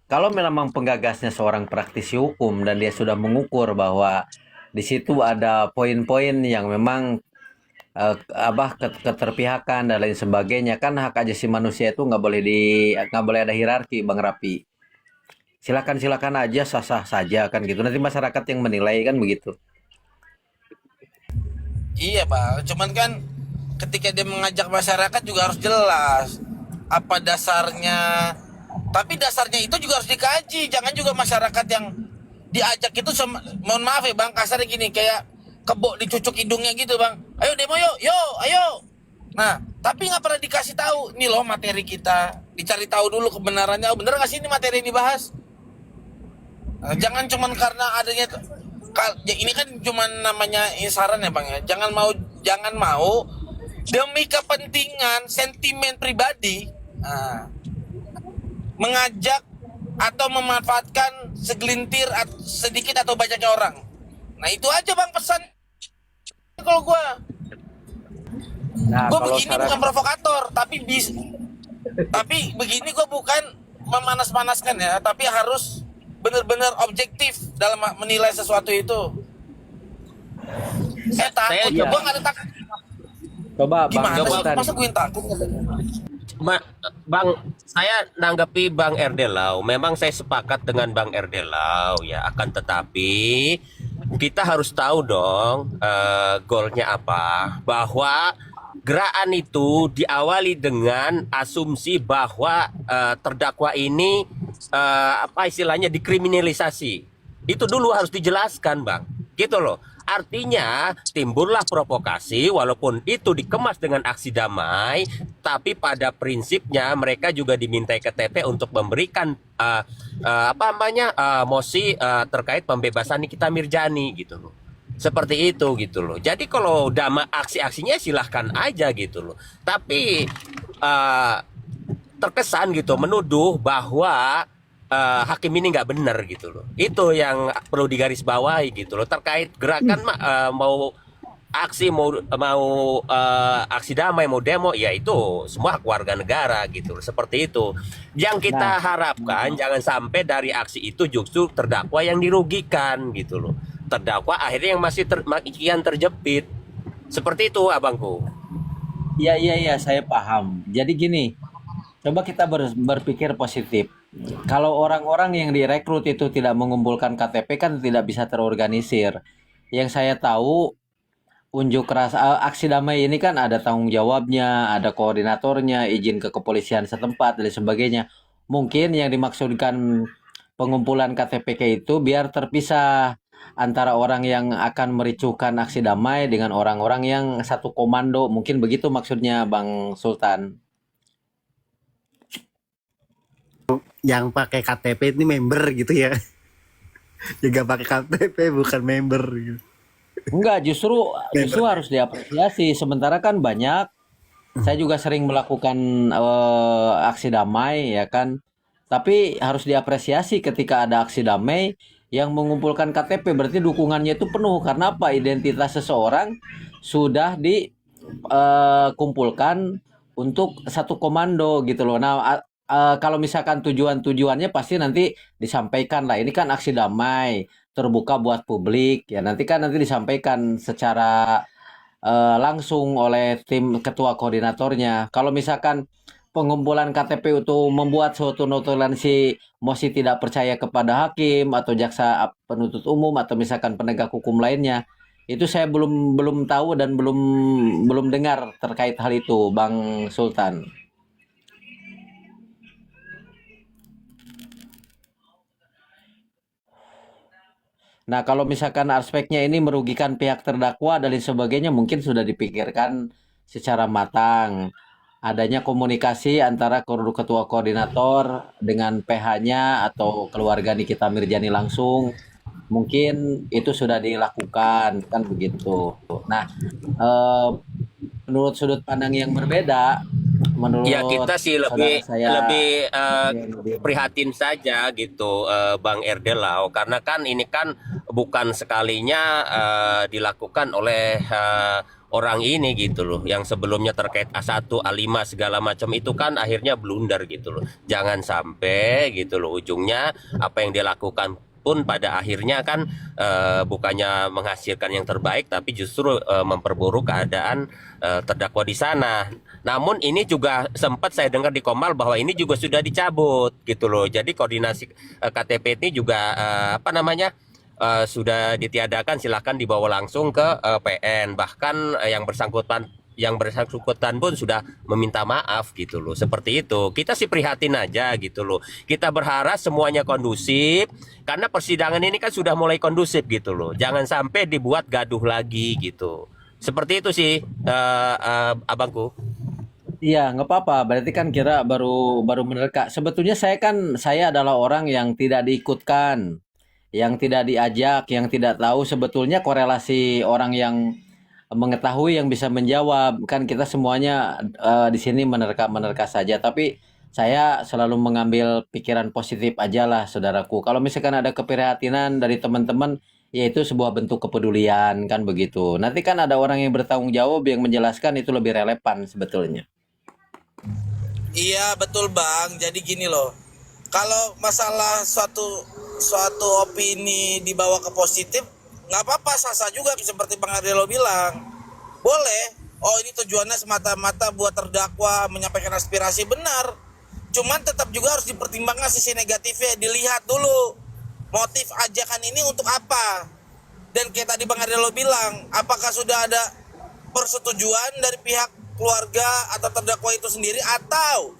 Kalau memang penggagasnya seorang praktisi hukum dan dia sudah mengukur bahwa di situ ada poin-poin yang memang keterpihakan dan lain sebagainya, kan hak asasi manusia itu nggak boleh ada hierarki, Bang Rapi. Silakan aja, sah-sah saja kan gitu. Nanti masyarakat yang menilai kan begitu. Iya, Bang. Cuman kan ketika dia mengajak masyarakat juga harus jelas apa dasarnya. Tapi dasarnya itu juga harus dikaji. Jangan juga masyarakat yang diajak itu mohon maaf ya, Bang, kasarnya gini, kayak kebo dicucuk hidungnya gitu, Bang. Ayo demo yuk, ayo. Nah, tapi nggak pernah dikasih tahu. Nih loh materi kita, dicari tahu dulu kebenarannya. Oh, bener nggak sih ini materi yang dibahas? Nah, jangan cuman karena adanya ini kan cuman namanya saran ya, Bang ya. Jangan mau demi kepentingan sentimen pribadi mengajak atau memanfaatkan segelintir sedikit atau banyaknya orang. Nah, itu aja, Bang, pesan kalau gua. Nah, Gue kalau begini bukan provokator, tapi begini gue bukan memanas-manaskan ya, tapi harus benar-benar objektif dalam menilai sesuatu itu. Saya takut, gue nggak ada takut. Coba Bang, Gimana sih? Masa gue yang takut? Bang, saya nanggapi Bang Erdelau. Memang saya sepakat dengan Bang Erdelau ya. Akan tetapi kita harus tahu dong goalnya apa. Bahwa gerakan itu diawali dengan asumsi bahwa terdakwa ini apa istilahnya dikriminalisasi. Itu dulu harus dijelaskan, Bang. Gitu loh. Artinya timbullah provokasi walaupun itu dikemas dengan aksi damai, tapi pada prinsipnya mereka juga dimintai KTP untuk memberikan mosi terkait pembebasan Nikita Mirjani gitu loh. Seperti itu gitu loh. Jadi kalau aksi-aksinya silahkan aja gitu loh. Tapi terkesan gitu menuduh bahwa hakim ini nggak benar gitu loh. Itu yang perlu digarisbawahi gitu loh. Terkait gerakan mau aksi aksi damai, mau demo, ya itu semua hak warga negara gitu loh. Seperti itu. Yang kita harapkan jangan sampai dari aksi itu justru terdakwa yang dirugikan gitu loh. Terdakwa akhirnya yang masih kian terjepit. Seperti itu, abangku. Iya, saya paham. Jadi gini, coba kita berpikir positif. Kalau orang-orang yang direkrut itu tidak mengumpulkan KTP kan tidak bisa terorganisir. Yang saya tahu unjuk rasa aksi damai ini kan ada tanggung jawabnya, ada koordinatornya, izin ke kepolisian setempat dan sebagainya. Mungkin yang dimaksudkan pengumpulan KTP itu biar terpisah antara orang yang akan mericuhkan aksi damai dengan orang-orang yang satu komando. Mungkin begitu maksudnya, Bang Sultan. Yang pakai KTP ini member gitu ya. Juga pakai KTP bukan member gitu. Enggak, justru harus diapresiasi. Sementara kan banyak, saya juga sering melakukan aksi damai ya kan. Tapi harus diapresiasi ketika ada aksi damai yang mengumpulkan KTP, berarti dukungannya itu penuh. Karena apa? Identitas seseorang sudah dikumpulkan untuk satu komando gitu loh. Nah, kalau misalkan tujuannya pasti nanti disampaikan lah. Ini kan aksi damai, terbuka buat publik ya. Nanti disampaikan secara langsung oleh tim ketua koordinatornya. Kalau misalkan pengumpulan KTP itu membuat suatu notulensi mosi tidak percaya kepada hakim atau jaksa penuntut umum atau misalkan penegak hukum lainnya, itu saya belum tahu dan belum dengar terkait hal itu, Bang Sultan. Nah, kalau misalkan aspeknya ini merugikan pihak terdakwa dan lain sebagainya, mungkin sudah dipikirkan secara matang. Adanya komunikasi antara ketua koordinator dengan PH-nya atau keluarga Nikita Mirzani langsung, mungkin itu sudah dilakukan, kan begitu. Nah, menurut sudut pandang yang berbeda, menurut Ya kita sih saudara saya lebih yang lebih prihatin saja gitu, Bang Erdelau, karena kan ini kan bukan sekalinya dilakukan oleh orang ini gitu loh, yang sebelumnya terkait A1, A5 segala macam itu kan akhirnya blunder gitu loh. Jangan sampai gitu loh ujungnya apa yang dia lakukan pun pada akhirnya kan bukannya menghasilkan yang terbaik, tapi justru memperburuk keadaan terdakwa di sana. Namun ini juga sempat saya dengar di Komal bahwa ini juga sudah dicabut gitu loh. Jadi koordinasi KTP ini juga sudah ditiadakan, silahkan dibawa langsung ke PN. Bahkan yang bersangkutan pun sudah meminta maaf gitu loh. Seperti itu. Kita sih prihatin aja gitu loh. Kita berharap semuanya kondusif karena persidangan ini kan sudah mulai kondusif gitu loh. Jangan sampai dibuat gaduh lagi gitu. Seperti itu sih abangku. Iya, nggak apa-apa. Berarti kan kira baru menerka. Sebetulnya saya adalah orang yang tidak diikutkan, yang tidak diajak, yang tidak tahu sebetulnya korelasi orang yang mengetahui yang bisa menjawab. Kan kita semuanya di sini menerka saja. Tapi saya selalu mengambil pikiran positif aja lah, saudaraku. Kalau misalkan ada keprihatinan dari teman-teman, yaitu sebuah bentuk kepedulian, kan begitu. Nanti kan ada orang yang bertanggung jawab yang menjelaskan, itu lebih relevan sebetulnya. Iya betul Bang. Jadi gini loh. Kalau masalah suatu opini dibawa ke positif, nggak apa-apa, sah-sah juga seperti Bang Ardelo bilang. Boleh. Oh ini tujuannya semata-mata buat terdakwa menyampaikan aspirasi, benar. Cuman tetap juga harus dipertimbangkan sisi negatifnya, dilihat dulu motif ajakan ini untuk apa. Dan kayak tadi Bang Ardelo bilang, apakah sudah ada persetujuan dari pihak keluarga atau terdakwa itu sendiri atau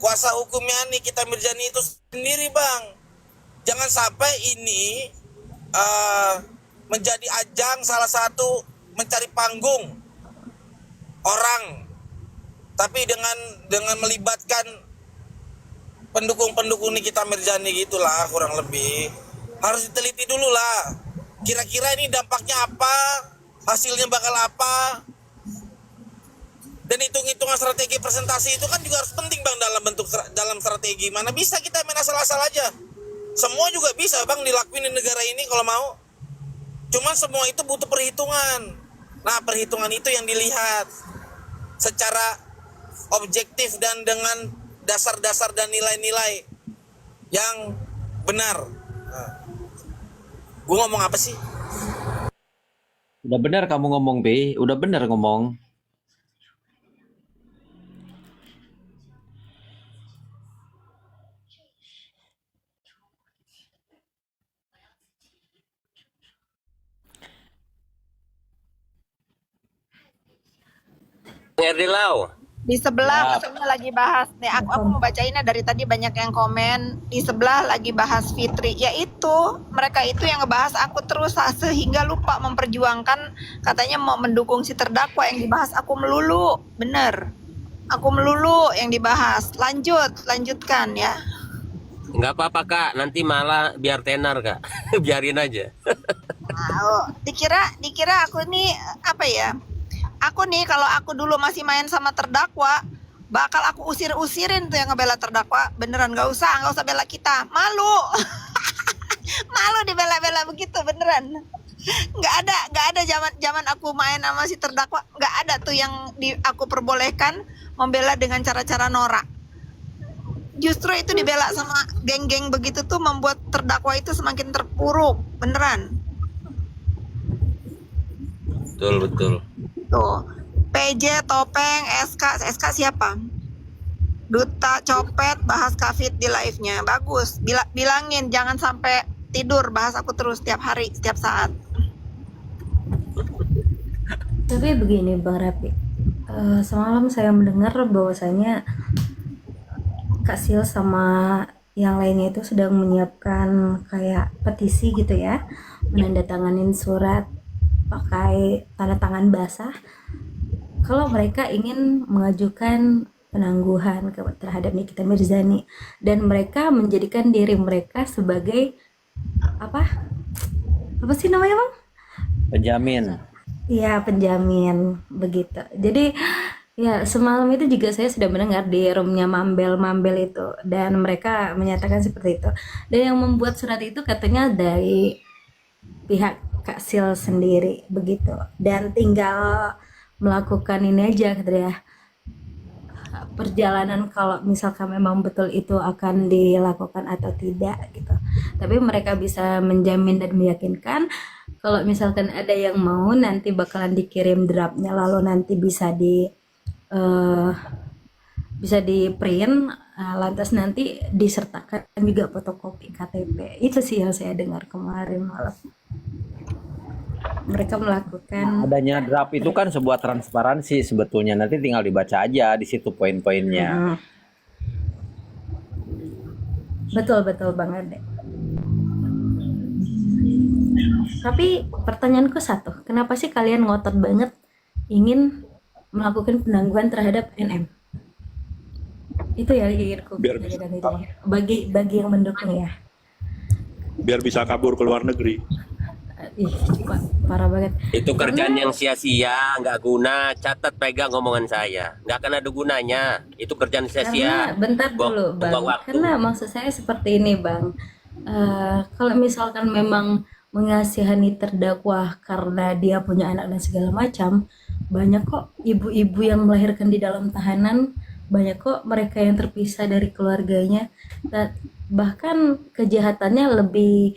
kuasa hukumnya Nikita Mirzani itu sendiri, Bang. Jangan sampai ini menjadi ajang salah satu mencari panggung orang, tapi dengan melibatkan pendukung Nikita Mirzani gitulah, kurang lebih. Harus diteliti dulu lah. Kira-kira ini dampaknya apa? Hasilnya bakal apa? Dan hitung-hitungan strategi presentasi itu kan juga harus penting Bang dalam strategi. Mana bisa kita main asal-asal aja. Semua juga bisa Bang dilakuin di negara ini kalau mau. Cuman semua itu butuh perhitungan. Nah, perhitungan itu yang dilihat secara objektif dan dengan dasar-dasar dan nilai-nilai yang benar. Nah, gue ngomong apa sih? Udah benar kamu ngomong, B. Udah benar ngomong. Erdelau. Di sebelah maksudnya lagi bahas nih, aku mau bacainnya dari tadi banyak yang komen. Di sebelah lagi bahas Fitri, yaitu mereka itu yang ngebahas aku terus sehingga lupa memperjuangkan, katanya mau mendukung si terdakwa, yang dibahas aku melulu. Bener, aku melulu yang dibahas. Lanjutkan ya. Nggak apa-apa Kak, nanti malah biar tenar Kak. Biarin aja. Dikira aku nih apa ya? Aku nih kalau aku dulu masih main sama terdakwa, bakal aku usir-usirin tuh yang ngebela terdakwa. Beneran, nggak usah bela kita, malu. Malu dibela-bela begitu beneran. Nggak ada zaman aku main sama si terdakwa, nggak ada tuh yang aku perbolehkan membela dengan cara-cara norak. Justru itu dibela sama geng-geng begitu tuh membuat terdakwa itu semakin terpuruk, beneran. Betul. Tuh, PJ, Topeng, SK siapa? Duta Copet bahas Kafit di live-nya. Bagus. Bilangin jangan sampai tidur, bahas aku terus setiap hari, setiap saat. Tapi begini Bang Rapi, semalam saya mendengar bahwasanya Kak Sil sama yang lainnya itu sedang menyiapkan kayak petisi gitu ya, menandatanganin surat pakai tanda tangan basah kalau mereka ingin mengajukan penangguhan terhadap Nikita Mirzani, dan mereka menjadikan diri mereka sebagai apa sih namanya Bang? Penjamin. Iya, penjamin begitu. Jadi ya semalam itu juga saya sudah mendengar di roomnya Mambel itu, dan mereka menyatakan seperti itu. Dan yang membuat surat itu katanya dari pihak Kak Sil sendiri begitu. Dan tinggal melakukan ini aja katanya, perjalanan kalau misalkan memang betul itu akan dilakukan atau tidak gitu. Tapi mereka bisa menjamin dan meyakinkan kalau misalkan ada yang mau nanti bakalan dikirim draftnya, lalu nanti bisa di print, lantas nanti disertakan juga fotokopi KTP. Itu sih yang saya dengar kemarin malam. Mereka melakukan Adanya draft itu kan sebuah transparansi sebetulnya. Nanti tinggal dibaca aja di situ poin-poinnya. betul Bang Ade. Tapi pertanyaanku satu, kenapa sih kalian ngotot banget ingin melakukan penangguhan terhadap NM? Itu ya inginku Biar tanyakan itu. Bagi yang mendukung ya. biar bisa kabur ke luar negeri. Ih, parah banget. Itu kerjaan yang sia-sia, nggak guna. Catat, pegang omongan saya, nggak akan ada gunanya. Itu kerjaan Karena sia-sia. bentar dulu Bang, Buang waktu. karena maksud saya seperti ini Bang. Kalau misalkan memang mengasihani terdakwa karena dia punya anak dan segala macam, banyak kok ibu-ibu yang melahirkan di dalam tahanan, banyak kok mereka yang terpisah dari keluarganya, dan bahkan kejahatannya lebih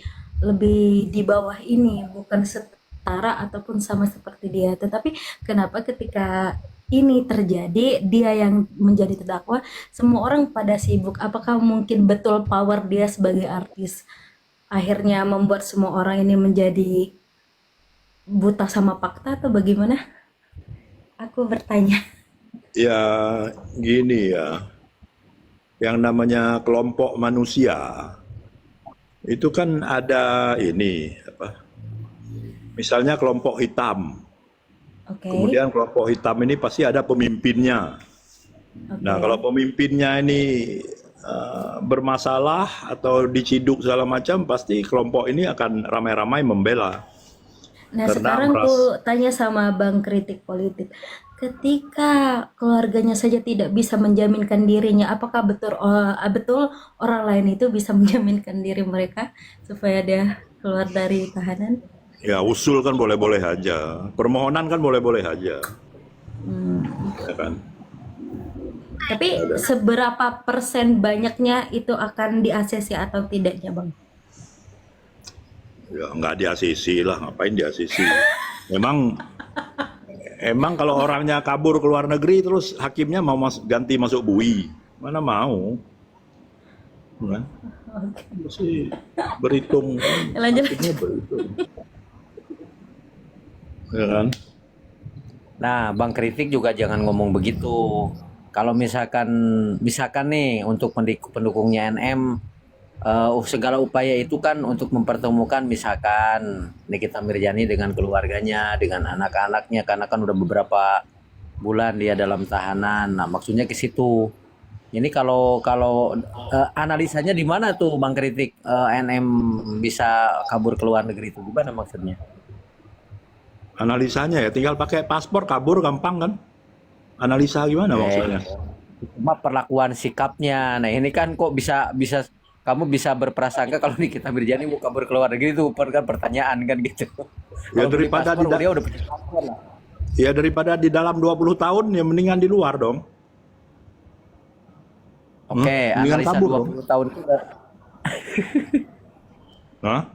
di bawah ini, bukan setara ataupun sama seperti dia. Tetapi kenapa ketika ini terjadi, dia yang menjadi terdakwa, semua orang pada sibuk? Apakah mungkin betul power dia sebagai artis akhirnya membuat semua orang ini menjadi buta sama fakta atau bagaimana? Aku bertanya. Ya gini ya, yang namanya kelompok manusia itu kan ada ini misalnya kelompok hitam. Oke. Kemudian kelompok hitam ini pasti ada pemimpinnya. Nah, kalau pemimpinnya ini bermasalah atau diciduk segala macam, pasti kelompok ini akan ramai-ramai membela. Nah, Karena sekarang ku tanya sama Bang kritik politik. Ketika keluarganya saja tidak bisa menjaminkan dirinya, apakah betul orang lain itu bisa menjaminkan diri mereka supaya dia keluar dari tahanan? Ya, usul kan boleh-boleh aja. Permohonan kan boleh-boleh aja. Ya kan? Tapi seberapa persen banyaknya itu akan di-ACC atau tidaknya Bang? Ya, nggak di-ACC lah, ngapain di-ACC? Emang kalau orangnya kabur ke luar negeri terus hakimnya mau ganti masuk bui, mana mau? Kan? Mesti berhitung. Lanjut. Hakimnya berhitung. Ya kan? Nah, Bang kritik juga jangan ngomong begitu. Kalau misalkan nih untuk pendukungnya NM, segala upaya itu kan untuk mempertemukan misalkan Nikita Mirzani dengan keluarganya, dengan anak-anaknya, karena kan udah beberapa bulan dia dalam tahanan. Nah, maksudnya ke situ. Ini kalau analisanya di mana tuh Bang kritik NM bisa kabur ke luar negeri itu, gimana maksudnya? Analisanya ya tinggal pakai paspor kabur gampang kan? Analisa gimana maksudnya? Cuma perlakuan sikapnya. Nah, ini kan kok bisa kamu bisa berprasangka kalau Nikita Mirzani mau kabur ke luar negeri itu kan pertanyaan kan gitu. Ya Kalau beli daripada paspor di dia udah punya paspor lah. ya daripada di dalam 20 tahun ya mendingan di luar dong. Oke, Mendingan analisa kabur 20 tahun itu Hah?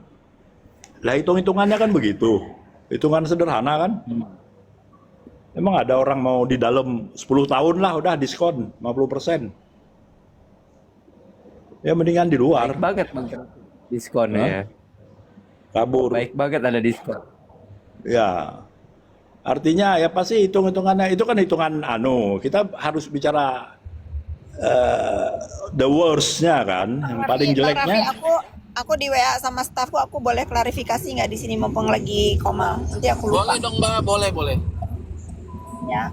Lah hitung-hitungannya kan begitu. Hitungan sederhana kan? Emang ada orang mau di dalam 10 tahun lah udah diskon 50%. Ya mendingan di luar. baik banget Bang. Diskon ya. Kabur. Baik banget ada diskon. Ya. Artinya ya pasti hitung-hitungannya itu kan hitungan kita harus bicara the worst-nya kan, yang paling Bang Raffi, jeleknya. aku di WA sama stafku, aku boleh klarifikasi nggak di sini mumpung lagi koma? Nanti aku lupa. Boleh dong Mbak, boleh. Ya.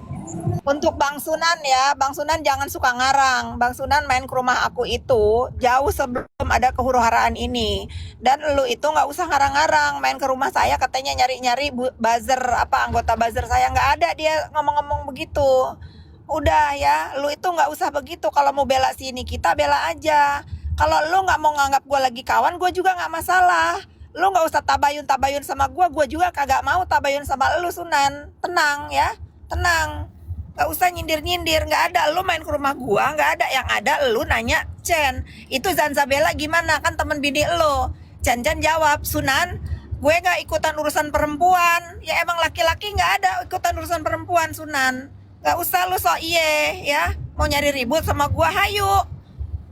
Untuk Bang Sunan ya, Bang Sunan jangan suka ngarang. Bang Sunan main ke rumah aku itu jauh sebelum ada kehuru-haraan ini. Dan lu itu nggak usah ngarang-ngarang. Main ke rumah saya katanya nyari-nyari buzzer, anggota buzzer saya. Nggak ada dia ngomong-ngomong begitu. Udah ya, lu itu nggak usah begitu. Kalau mau bela sini, kita bela aja. Kalau lu nggak mau nganggap gue lagi kawan, gue juga nggak masalah. Lu nggak usah tabayun-tabayun sama gue juga kagak mau tabayun sama lu Sunan. Tenang ya, tenang. Gak usah nyindir-nyindir, gak ada. Lu main ke rumah gua, gak ada. Yang ada lu nanya, Chen, itu Zanzabella gimana? Kan temen bini lu. Chen jawab, Sunan, gue gak ikutan urusan perempuan. Ya emang laki-laki gak ada ikutan urusan perempuan, Sunan. Gak usah lu sok iye, ya. Mau nyari ribut sama gua, hayu.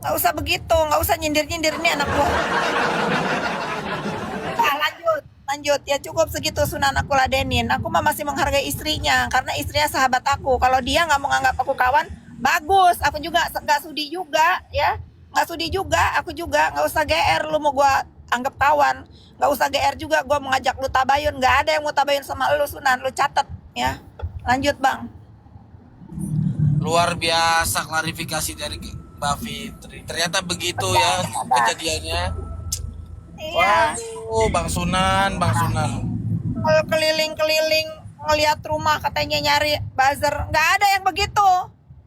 Gak usah begitu, gak usah nyindir-nyindir, ini anak gua. Nah, lanjut ya, cukup segitu Sunan aku ladenin. Aku mah masih menghargai istrinya karena istrinya sahabat aku. Kalau dia nggak mau nganggap aku kawan, bagus. Aku juga nggak sudi juga ya, nggak sudi juga. Aku juga nggak usah GR lu mau gua anggap kawan, nggak usah GR juga gua mau ngajak lu tabayun. Nggak ada yang mau tabayun sama lu Sunan, lu catat ya. Lanjut Bang. Luar biasa klarifikasi dari Mbak Fitri. Ternyata begitu ya kejadiannya. Iya. Waduh, Bang Sunan. Kalau keliling-keliling ngelihat rumah katanya nyari buzzer, nggak ada yang begitu.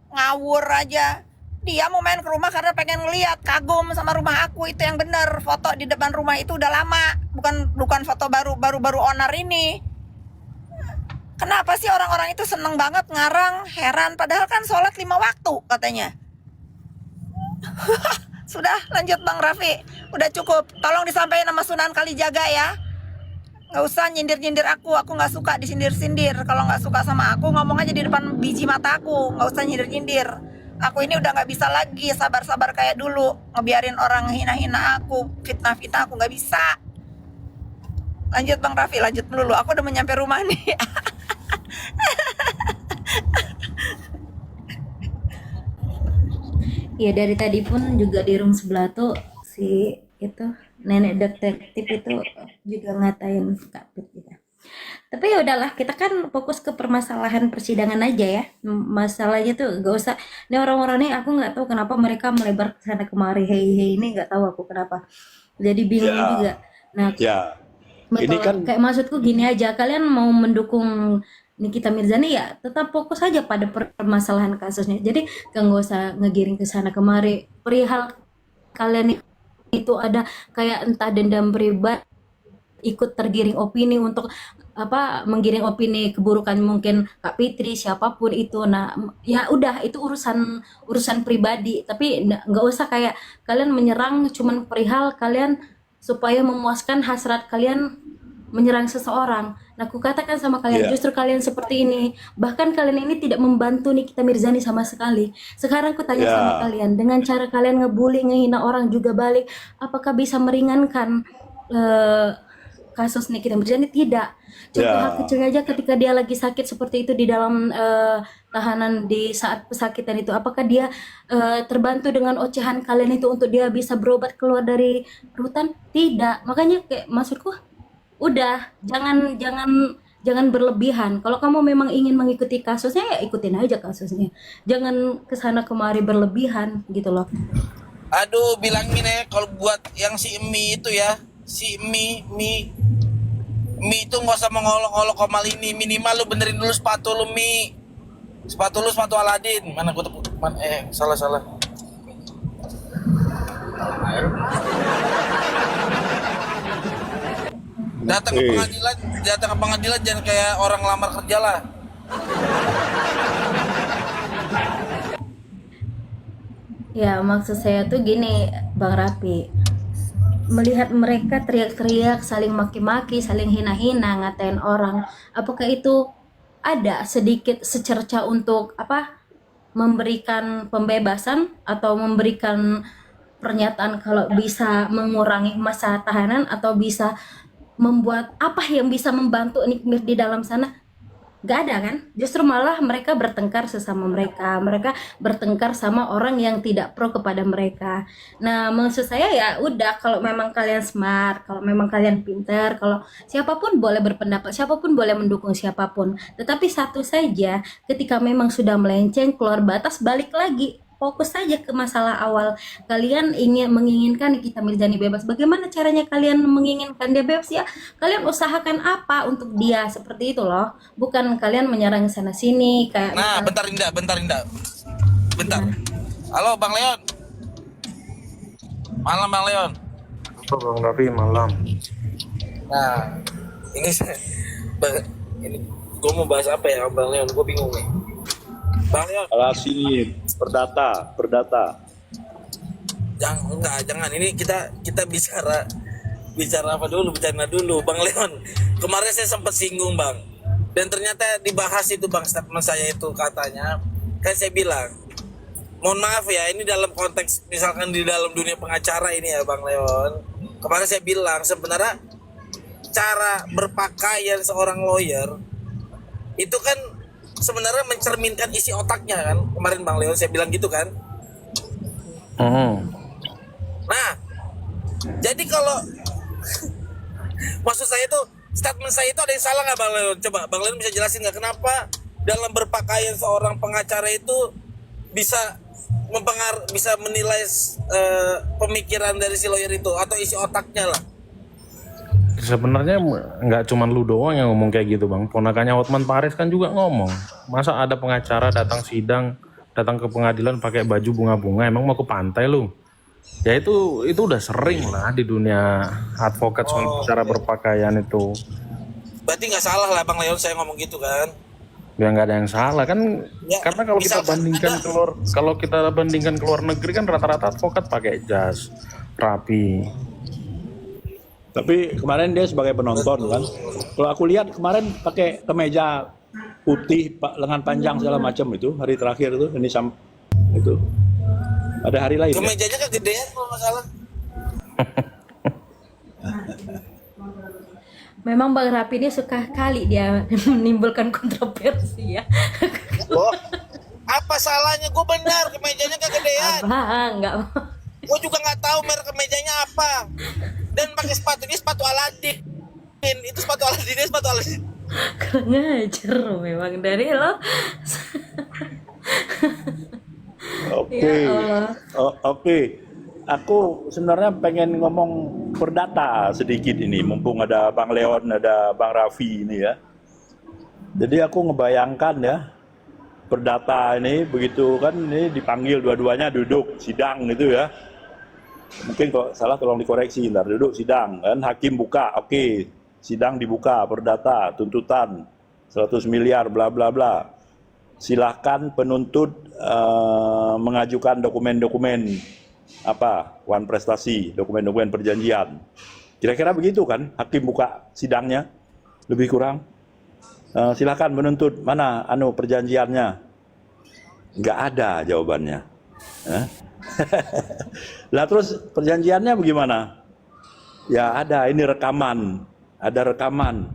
Ngawur aja. Dia mau main ke rumah karena pengen ngeliat, kagum sama rumah aku, itu yang bener. Foto di depan rumah itu udah lama, bukan foto baru onar ini. Kenapa sih orang-orang itu seneng banget ngarang, heran, padahal kan sholat 5 waktu katanya. Sudah, lanjut Bang Raffi. Udah cukup. Tolong disampaikan sama Sunan Kalijaga ya. Nggak usah nyindir-nyindir aku nggak suka disindir-sindir. Kalau nggak suka sama aku, ngomong aja di depan biji mata aku. Nggak usah nyindir-nyindir. Aku ini udah nggak bisa lagi sabar-sabar kayak dulu. Ngebiarin orang hina-hina aku, fitnah-fitnah aku nggak bisa. Lanjut Bang Raffi, lanjut dulu. Aku udah nyampe rumah nih. Ya dari tadi pun juga di room sebelah tuh si itu nenek detektif itu juga ngatain Kak Pit gitu. Tapi ya udahlah, kita kan fokus ke permasalahan persidangan aja ya. Masalahnya tuh gak usah. Ini orang-orang ini aku nggak tahu kenapa mereka melebar ke sana kemari. Hey ini nggak tahu aku kenapa. Jadi bingung juga. Nah, betul. Ini kan Kayak maksudku gini aja, kalian mau mendukung Nikita Mirzani ya tetap fokus aja pada permasalahan kasusnya. Jadi nggak usah ngegiring ke sana kemari. Perihal kalian itu ada kayak entah dendam pribadi, ikut tergiring opini untuk menggiring opini keburukan mungkin Kak Fitri siapapun itu. Nah ya udah itu urusan pribadi, tapi nggak usah kayak kalian menyerang cuman perihal kalian supaya memuaskan hasrat kalian menyerang seseorang. Nah, aku katakan sama kalian, justru kalian seperti ini. Bahkan kalian ini tidak membantu Nikita Mirzani sama sekali. Sekarang aku tanya sama kalian, dengan cara kalian ngebully, ngehina orang juga balik, apakah bisa meringankan kasus Nikita Mirzani? Tidak. Contoh hal kecilnya aja ketika dia lagi sakit seperti itu di dalam tahanan di saat pesakitan itu, apakah dia terbantu dengan ocehan kalian itu untuk dia bisa berobat keluar dari rutan? Tidak. Makanya kayak maksudku udah jangan berlebihan. Kalau kamu memang ingin mengikuti kasusnya ya ikutin aja kasusnya. Jangan kesana kemari berlebihan gitu loh. Aduh, bilangin ya kalau buat yang si Mi itu ya, si Mi itu nggak usah mengolok-olok Komal ini. Minimal lu benerin dulu sepatu lu Mi. Sepatu Aladin. Mana gua salah. Datang ke pengadilan jangan kayak orang lamar kerja lah. Ya, maksud saya tuh gini, Bang Rapi. Melihat mereka teriak-teriak, saling maki-maki, saling hina-hina, ngatain orang, apakah itu ada sedikit secerca untuk memberikan pembebasan atau memberikan pernyataan kalau bisa mengurangi masa tahanan atau bisa membuat apa yang bisa membantu Nikmir di dalam sana? Gak ada kan? Justru malah mereka bertengkar sesama mereka. Mereka bertengkar sama orang yang tidak pro kepada mereka. Nah, maksud saya ya udah, kalau memang kalian smart, kalau memang kalian pinter, kalau siapapun boleh berpendapat, siapapun boleh mendukung siapapun. Tetapi satu saja, ketika memang sudah melenceng keluar batas, balik lagi. Fokus saja ke masalah awal. Kalian menginginkan Nikita Mirzani bebas. Bagaimana caranya kalian menginginkan dia bebas? Ya, kalian usahakan apa untuk dia, seperti itu loh. Bukan kalian menyerang sana sini kayak. Nah, bentar Indah. Halo Bang Leon. Malam Bang Leon. Apa Bang Raffi malam? Nah, ini gue mau bahas apa ya Bang Leon? Gue bingung nih. Bang Leon. Sini perdata. Jangan. Ini kita bicara apa dulu, bercanda dulu. Bang Leon, kemarin saya sempat singgung Bang. Dan ternyata dibahas itu Bang, statement saya itu katanya. Kan saya bilang, mohon maaf ya, ini dalam konteks misalkan di dalam dunia pengacara ini ya Bang Leon. Kemarin saya bilang sebenarnya cara berpakaian seorang lawyer itu kan sebenarnya mencerminkan isi otaknya kan. Kemarin Bang Leon saya bilang gitu kan. Nah, jadi kalau maksud saya itu, statement saya itu ada yang salah nggak Bang Leon? Coba Bang Leon bisa jelasin nggak kenapa dalam berpakaian seorang pengacara itu bisa menilai pemikiran dari si lawyer itu atau isi otaknya lah. Sebenarnya nggak cuma lu doang yang ngomong kayak gitu Bang. Ponakannya Hotman Paris kan juga ngomong. Masa ada pengacara datang sidang, datang ke pengadilan pakai baju bunga-bunga, emang mau ke pantai lu? Ya itu udah sering lah di dunia advokat soal cara berpakaian itu. Berarti nggak salah lah Bang Leon saya ngomong gitu kan? Ya nggak ada yang salah kan, Ya, karena kalau kita bandingkan ke luar negeri kan rata-rata advokat pakai jas rapi. Tapi kemarin dia sebagai penonton kan. Kalau aku lihat kemarin pakai kemeja putih, lengan panjang segala macam itu hari terakhir itu itu. Ada hari lain. Kemejanya kegedean kalau nggak salah. Memang Bang Rapi ini suka kali dia menimbulkan kontroversi ya. Oh, apa salahnya? Gue benar kemejanya kegedean. Abang, enggak. Gue juga nggak tahu merek kemejanya apa. Dan pakai sepatu Aladin. Itu sepatu Aladin. Kurang ajar memang dari lo. Oke. Ya Allah. Oke. Aku sebenarnya pengen ngomong perdata sedikit ini, mumpung ada Bang Leon, ada Bang Raffi ini ya. Jadi aku ngebayangkan ya, perdata ini begitu kan, ini dipanggil dua-duanya duduk sidang gitu ya. Mungkin kalau salah tolong dikoreksi, ntar duduk sidang kan, hakim buka, oke, sidang dibuka, perdata, tuntutan 100 miliar bla bla bla. Silahkan penuntut mengajukan dokumen-dokumen wan prestasi, dokumen-dokumen perjanjian. Kira-kira begitu kan, hakim buka sidangnya, lebih kurang. Silahkan menuntut, mana perjanjiannya? Nggak ada jawabannya. Lah terus perjanjiannya bagaimana? Ya ada, ini rekaman, ada rekaman.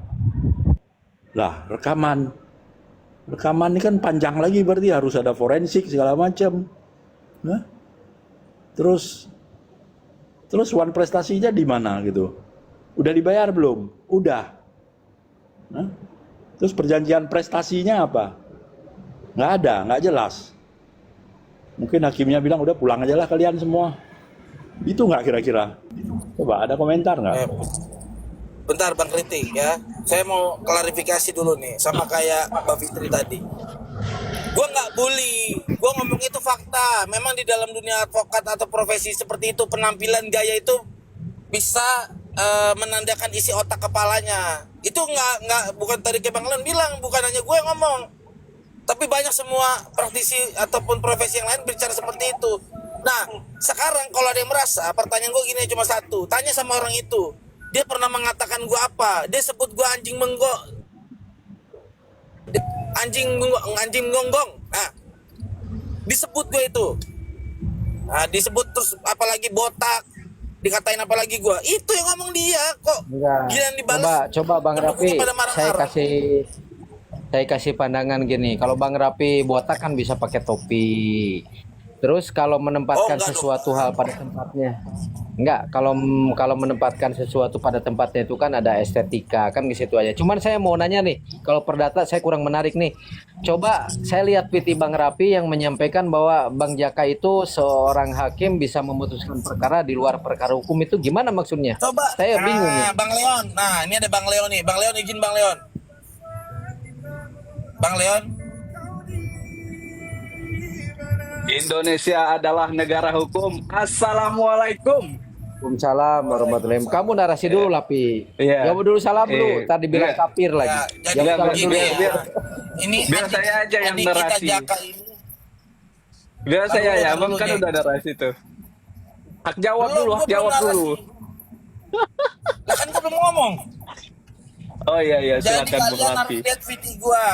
Lah rekaman ini kan panjang lagi, berarti harus ada forensik segala macam. Terus wan prestasinya di mana gitu? Udah dibayar belum? Udah. Terus perjanjian prestasinya apa? Nggak ada, nggak jelas. Mungkin hakimnya bilang udah pulang aja lah kalian semua. Itu nggak kira-kira? Coba ada komentar nggak? Bentar Bang Kritik ya. Saya mau klarifikasi dulu nih, sama kayak Mbak Fitri tadi. Gue nggak bully, gue ngomong itu fakta. Memang di dalam dunia advokat atau profesi seperti itu, penampilan gaya itu bisa menandakan isi otak kepalanya. Itu nggak bukan tadi kayak Bang Leon bilang, bukan hanya gue yang ngomong, tapi banyak semua praktisi ataupun profesi yang lain bicara seperti itu. Nah, sekarang kalau ada yang merasa, pertanyaan gue gini cuma satu, tanya sama orang itu, dia pernah mengatakan gue apa? Dia sebut gue anjing anjing gonggong. Nah, disebut gue itu. Nah, disebut terus apalagi botak, dikatain apalagi gue. Itu yang ngomong dia kok. Enggak. Giliran dibalas. Coba Bang pendukungnya Rafi, pada marah-marah. saya kasih pandangan gini. Kalau Bang Rafi botak kan bisa pakai topi. Terus kalau menempatkan enggak sesuatu hal pada tempatnya, enggak. Kalau menempatkan sesuatu pada tempatnya itu kan ada estetika kan, di situ aja. Cuman saya mau nanya nih, kalau perdata saya kurang menarik nih. Coba saya lihat PT Bang Rafi yang menyampaikan bahwa Bang Jaka itu seorang hakim bisa memutuskan perkara di luar perkara hukum, itu gimana maksudnya? Coba. Saya bingung nih. Bang Leon. Nah, ini ada Bang Leon nih. Bang Leon, izin Bang Leon. Bang Leon. Indonesia adalah negara hukum. Assalamualaikum. Waalaikumsalam warahmatullahi wabarakatuh. Kamu narasi dulu lah, Pi. Iya. Jawab dulu salam dulu. Tadi bilang kafir lagi. Jadi Jawab salam begini dulu. ya. Ini Biar saya aja yang adik kita narasi. Jaka ini. Biar saya ya, Taruh Abang dulu, kan Jack. udah narasi tuh. Hak jawab Belum, dulu, gua hak belum jawab narasi. dulu. Lah kan gue belum ngomong. Oh iya iya, Jadi silakan Bung kalian Rafi. harus lihat video gua.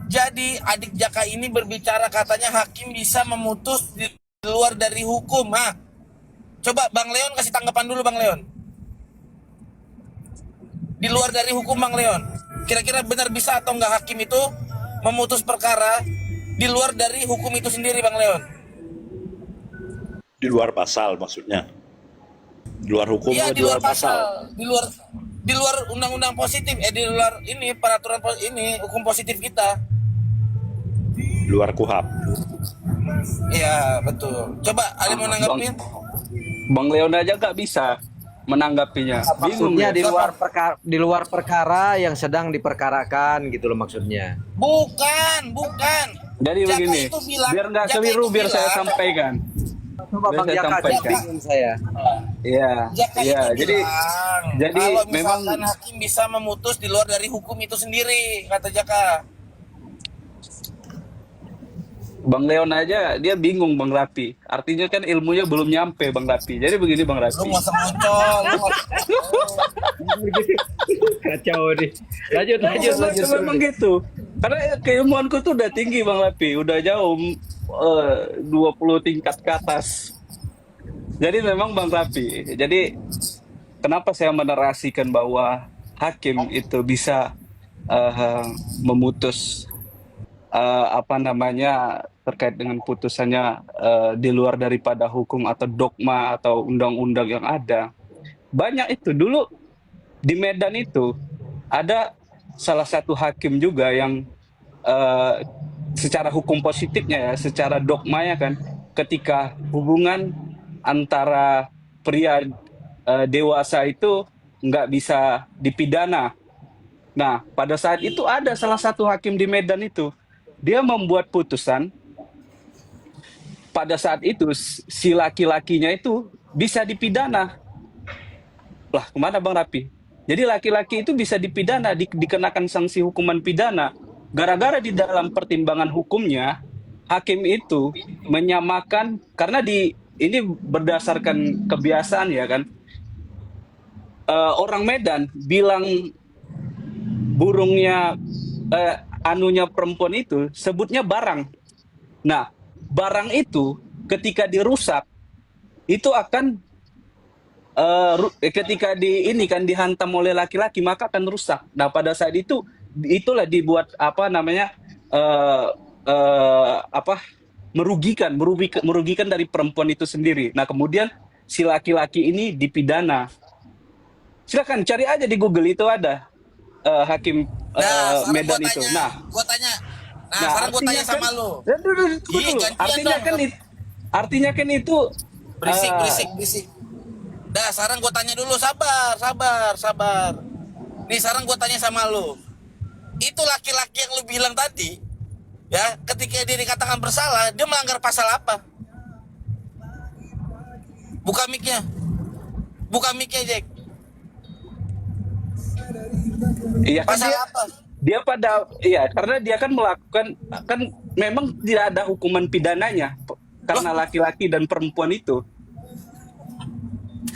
Jadi adik Jaka ini berbicara katanya hakim bisa memutus di luar dari hukum. Nah, coba Bang Leon kasih tanggapan dulu Bang Leon. Di luar dari hukum Bang Leon. Kira-kira benar bisa atau enggak hakim itu memutus perkara di luar dari hukum itu sendiri Bang Leon? Di luar pasal maksudnya. Di luar hukum Iya, atau di luar pasal. Di luar undang-undang positif, di luar ini peraturan ini hukum positif kita. Di luar KUHAP. Iya, betul. Coba ada mau nanggapin? Bang Leon aja nggak bisa menanggapinya. Bingung Maksudnya ya. di luar perkara yang sedang diperkarakan gitu loh maksudnya. Bukan. Jadi Jaka begini, itu bilang- biar nggak Jaka keliru, itu biar saya bilang- sampaikan. Coba Biar Bang saya Jaka, sampaikan. bingung saya. Iya, Jaka iya. itu Jadi bilang, kalau memang misalkan hakim bisa memutus di luar dari hukum itu sendiri, kata Jaka. Bang Leon aja dia bingung Bang Rafi. Artinya kan ilmunya belum nyampe Bang Rafi. Jadi begini Bang Lu Rafi. nggak usah muncul. Kacau nih. Lanjut. Memang gitu. Karena keilmuanku tuh udah tinggi Bang Rafi, udah jauh 20 tingkat ke atas. Jadi memang Bang Rafi. Jadi kenapa saya menarasikan bahwa hakim itu bisa memutus terkait dengan putusannya di luar daripada hukum atau dogma atau undang-undang yang ada. Banyak itu dulu di Medan itu ada salah satu hakim juga yang secara hukum positifnya ya, secara dogmanya kan, ketika hubungan antara pria dewasa itu nggak bisa dipidana. Nah, pada saat itu ada salah satu hakim di Medan itu, dia membuat putusan pada saat itu si laki-lakinya itu bisa dipidana. Lah, kemana Bang Rafi? Jadi laki-laki itu bisa dipidana, dikenakan sanksi hukuman pidana. Gara-gara di dalam pertimbangan hukumnya, hakim itu menyamakan, karena ini berdasarkan kebiasaan ya kan, orang Medan bilang burungnya anunya perempuan itu sebutnya barang. Nah, barang itu ketika dirusak itu akan ketika dihantam oleh laki-laki maka akan rusak. Nah, pada saat itulah dibuat merugikan dari perempuan itu sendiri. Nah, kemudian si laki-laki ini dipidana. Silakan cari aja di Google, itu ada hakim Medan itu. Sekarang gue tanya sama lu. Artinya kan itu Berisik. Dah, sekarang gue tanya dulu, sabar. Nih, sekarang gue tanya sama lu. Itu laki-laki yang lu bilang tadi, ya, ketika dia dikatakan bersalah, dia melanggar pasal apa? Buka mic-nya, Jack. Iya kan Pasal dia apa? dia pada iya karena dia kan melakukan kan memang tidak ada hukuman pidananya karena laki-laki dan perempuan itu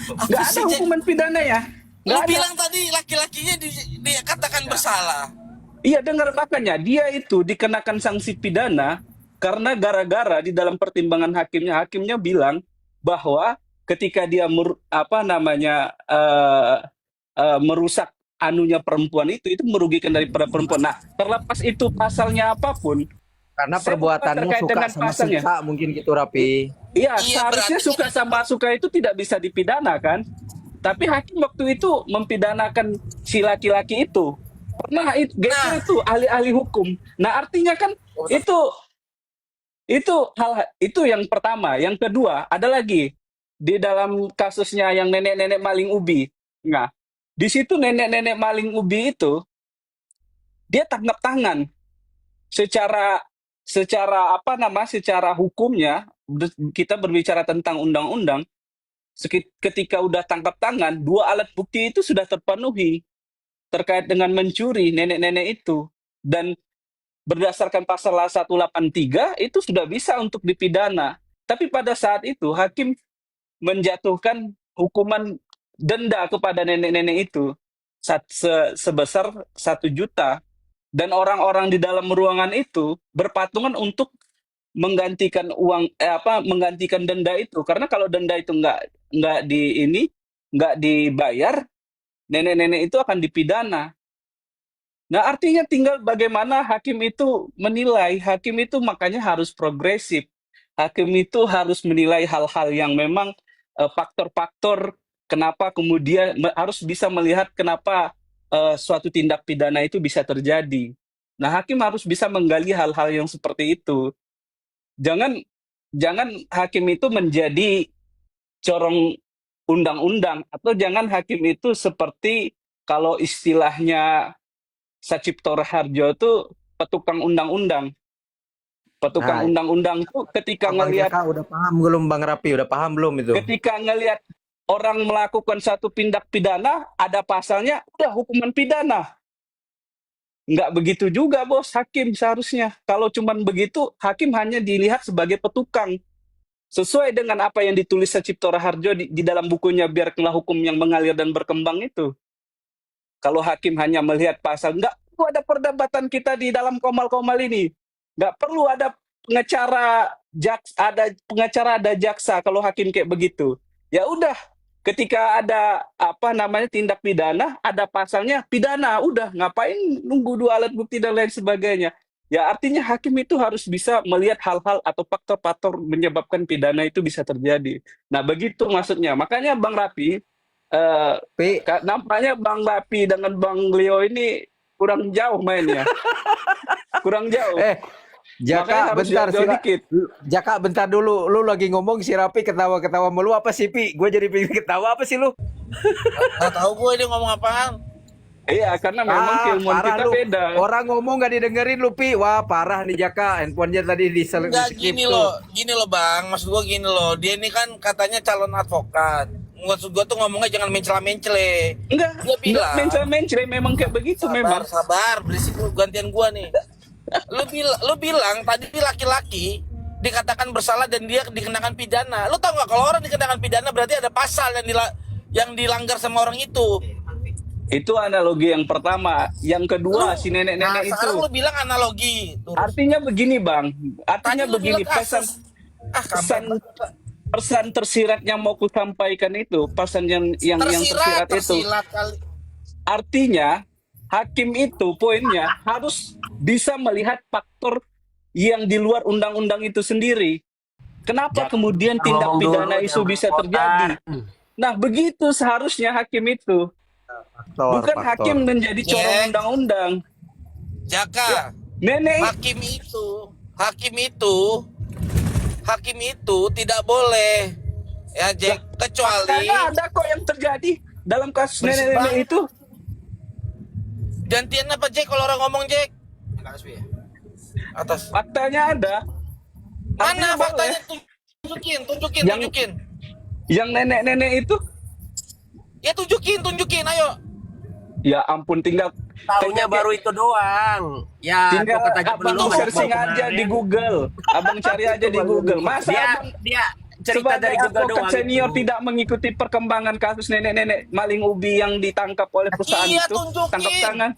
nggak Apa ada sih, Jack? hukuman pidananya Lu nggak ada. bilang tadi laki-lakinya dikatakan bersalah. Iya dengar makanya dia itu dikenakan sanksi pidana karena gara-gara di dalam pertimbangan hakimnya bilang bahwa ketika dia merusak anunya perempuan itu merugikan daripada perempuan. Nah terlepas itu pasalnya apapun, Karena saya lupa perbuatanmu terkait suka dengan sama pasalnya. suka mungkin gitu Rapi. Iya Iya, seharusnya berarti suka sama suka itu tidak bisa dipidana kan? Tapi hakim waktu itu mempidanakan si laki-laki itu. Pernah itu, Nah, itu ahli-ahli hukum. Nah artinya kan itu hal itu yang pertama. Yang kedua ada lagi di dalam kasusnya yang nenek-nenek maling ubi. Nah di situ nenek-nenek maling ubi itu dia tangkap tangan secara secara hukumnya kita berbicara tentang undang-undang. Ketika udah tangkap tangan, 2 alat bukti itu sudah terpenuhi terkait dengan mencuri nenek-nenek itu. Dan berdasarkan pasal 183 itu sudah bisa untuk dipidana. Tapi pada saat itu hakim menjatuhkan hukuman denda kepada nenek-nenek itu sebesar 1 juta. Dan orang-orang di dalam ruangan itu berpatungan untuk menggantikan menggantikan denda itu karena kalau denda itu nggak dibayar nenek-nenek itu akan dipidana. Nah artinya tinggal bagaimana hakim itu menilai. Hakim itu makanya harus progresif. Hakim itu harus menilai hal-hal yang memang faktor-faktor kenapa kemudian harus bisa melihat kenapa suatu tindak pidana itu bisa terjadi. Nah hakim harus bisa menggali hal-hal yang seperti itu. Jangan hakim itu menjadi corong undang-undang atau jangan hakim itu seperti kalau istilahnya Sacipto Harjo itu petukang undang-undang. Petukang Nah, undang-undang tuh ketika Bang ngelihat Jaka udah paham belum Bang Rapi? Udah paham belum itu? ketika ngelihat orang melakukan satu tindak pidana ada pasalnya udah hukuman pidana. Nggak begitu juga bos hakim seharusnya. Kalau cuman begitu hakim hanya dilihat sebagai petukang. Sesuai dengan apa yang ditulis Sacipto Harjo di dalam bukunya Biarkanlah Hukum yang Mengalir dan Berkembang itu. Kalau hakim hanya melihat pasal, nggak perlu ada perdebatan kita di dalam komal-komal ini. Nggak perlu ada pengacara ada jaksa kalau hakim kayak begitu. Ya udah, ketika ada tindak pidana, ada pasalnya pidana, udah ngapain nunggu 2 alat bukti dan lain sebagainya. Ya artinya hakim itu harus bisa melihat hal-hal atau faktor-faktor menyebabkan pidana itu bisa terjadi. Nah begitu maksudnya. Makanya Bang Rapi, nampaknya Bang Rapi dengan Bang Leo ini kurang jauh mainnya. Kurang jauh. Jaka, harus bentar jauh-jauh dikit. Jaka, bentar dulu. Lu lagi ngomong si Rapi ketawa-ketawa melu apa sih, Pi? Gue jadi pengen ketawa apa sih lu? nggak tahu gue dia ngomong apaan. Iya, karena memang keilmuan parah kita lu. beda. Orang ngomong gak didengerin lu, Pi. Wah, parah nih Jaka. Handphonenya tadi Enggak, di-skip gini tuh. loh bang, maksud gue gini loh, dia ini kan katanya calon advokat. Maksud gue tuh ngomongnya jangan mencela-mencele. Enggak bilang mencela-mencela memang kayak begitu memang. sabar, berisik lu, gantian gua nih. Lu bilang tadi laki-laki dikatakan bersalah dan dia dikenakan pidana. Lu tau nggak kalau orang dikenakan pidana berarti ada pasal yang dilanggar sama orang itu. Itu analogi yang pertama. Yang kedua, si nenek-nenek itu. Sekarang lu bilang analogi. Artinya begini, Bang. Artinya Tadi lu begini, bilang kasus. pesan tersirat yang mau ku sampaikan itu, pesan yang tersirat itu. Tersirat kali. Artinya, hakim itu poinnya harus bisa melihat faktor yang di luar undang-undang itu sendiri. Kenapa kemudian tindak pidana itu bisa terjadi? Nah, begitu seharusnya hakim itu. Bukan hakim menjadi corong undang-undang. Jaka, nenek hakim itu tidak boleh ya Jack, kecuali ada kok yang terjadi dalam kasus nenek-nenek itu. Gantian apa Jack kalau orang ngomong Jack? Atas. Faktanya ada. Mana faktanya? Tunjukin. Yang nenek-nenek itu? Ya tunjukin, ayo. Ya ampun, tinggal Tahunya baru itu doang. Ya, tinggal tuh kata abang belum searching aja di Google. Abang cari aja di Google. Masa Dia abang dia cerita sebagai dari Google advokat doang senior itu. tidak mengikuti perkembangan kasus nenek-nenek maling ubi yang ditangkap oleh perusahaan Iya, itu, tunjukin. tangkap tangan.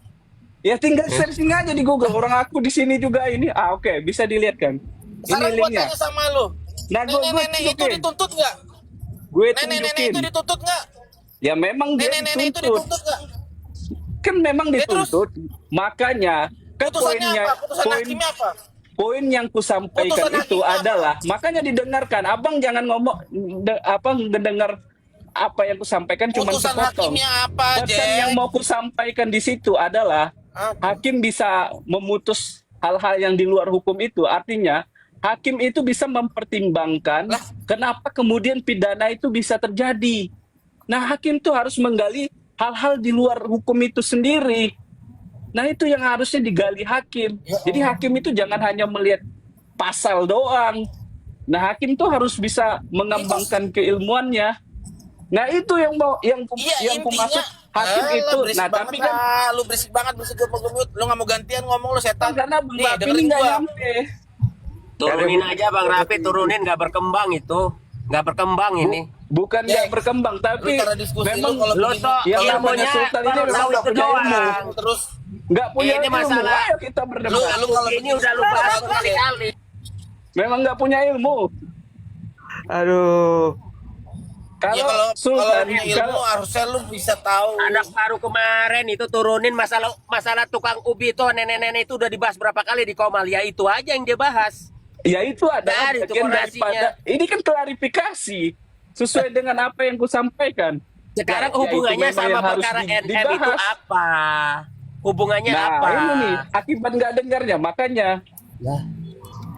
Ya tinggal searching aja di Google. Orang aku di sini juga ini. Oke, bisa dilihat kan. Ini Sekarang gua linknya. tanya sama lu. Nah, gue Nenek-nenek itu tunjukin. dituntut nggak? Gue Nenek-nenek tunjukin. itu dituntut nggak? Ya memang dia Nenek-nenek itu dituntut. dituntut nggak? Kan memang dituntut. Makanya kan Putusannya poinnya apa? Putusan poin hakimnya apa? poin yang kusampaikan Putusan itu hakimnya adalah makanya didengarkan. Abang jangan ngomong mendengar apa yang kusampaikan cuma Putusan sepotong. hakimnya apa, Pesan yang Jack? mau kusampaikan di situ adalah hakim bisa memutus hal-hal yang di luar hukum itu. Artinya hakim itu bisa mempertimbangkan kenapa kemudian pidana itu bisa terjadi. Nah, hakim tuh harus menggali hal-hal di luar hukum itu sendiri. Nah, itu yang harusnya digali hakim. Jadi hakim itu jangan hanya melihat pasal doang. Nah, hakim tuh harus bisa mengembangkan keilmuannya. Nah, itu yang mau yang Iya, ku intinya, maksud hakim alah, itu. berisik Nah, banget tapi kan lah. Lu berisik banget, berisik gemuk-gemuk. Lu nggak mau gantian ngomong lu setan. karena Bang Nih, Rapi ini dengerin nggak gua. nyampe. Turunin aja Bang Rafi, turunin nggak berkembang itu. Nggak berkembang ini. Bukan Jack, nggak berkembang, tapi lu cara diskusi memang lu kalau Lo begini, tuh yang namanya ilmunya sultan ini baru memang tahu nggak itu punya ilmu. doang. terus Nggak punya Ini ilmu. masalah. Ayo kita lu berdebat. kalau Ini udah lu bahas berkali-kali. Memang nggak punya ilmu. Aduh. ya Kalau kalau sultan, punya ilmu harusnya lu bisa tahu. Anak baru kemarin itu turunin masalah tukang ubi itu nenek-nenek itu udah dibahas berapa kali di Komal. Ya itu aja yang dia bahas. ya itu adalah Dari itu bagian korelasinya. daripada ini kan klarifikasi sesuai dengan apa yang kusampaikan. Sekarang Ya, hubungannya itu memang sama yang harus perkara NM itu dibahas. apa? Hubungannya Nah, apa? ini nih akibat nggak dengarnya, makanya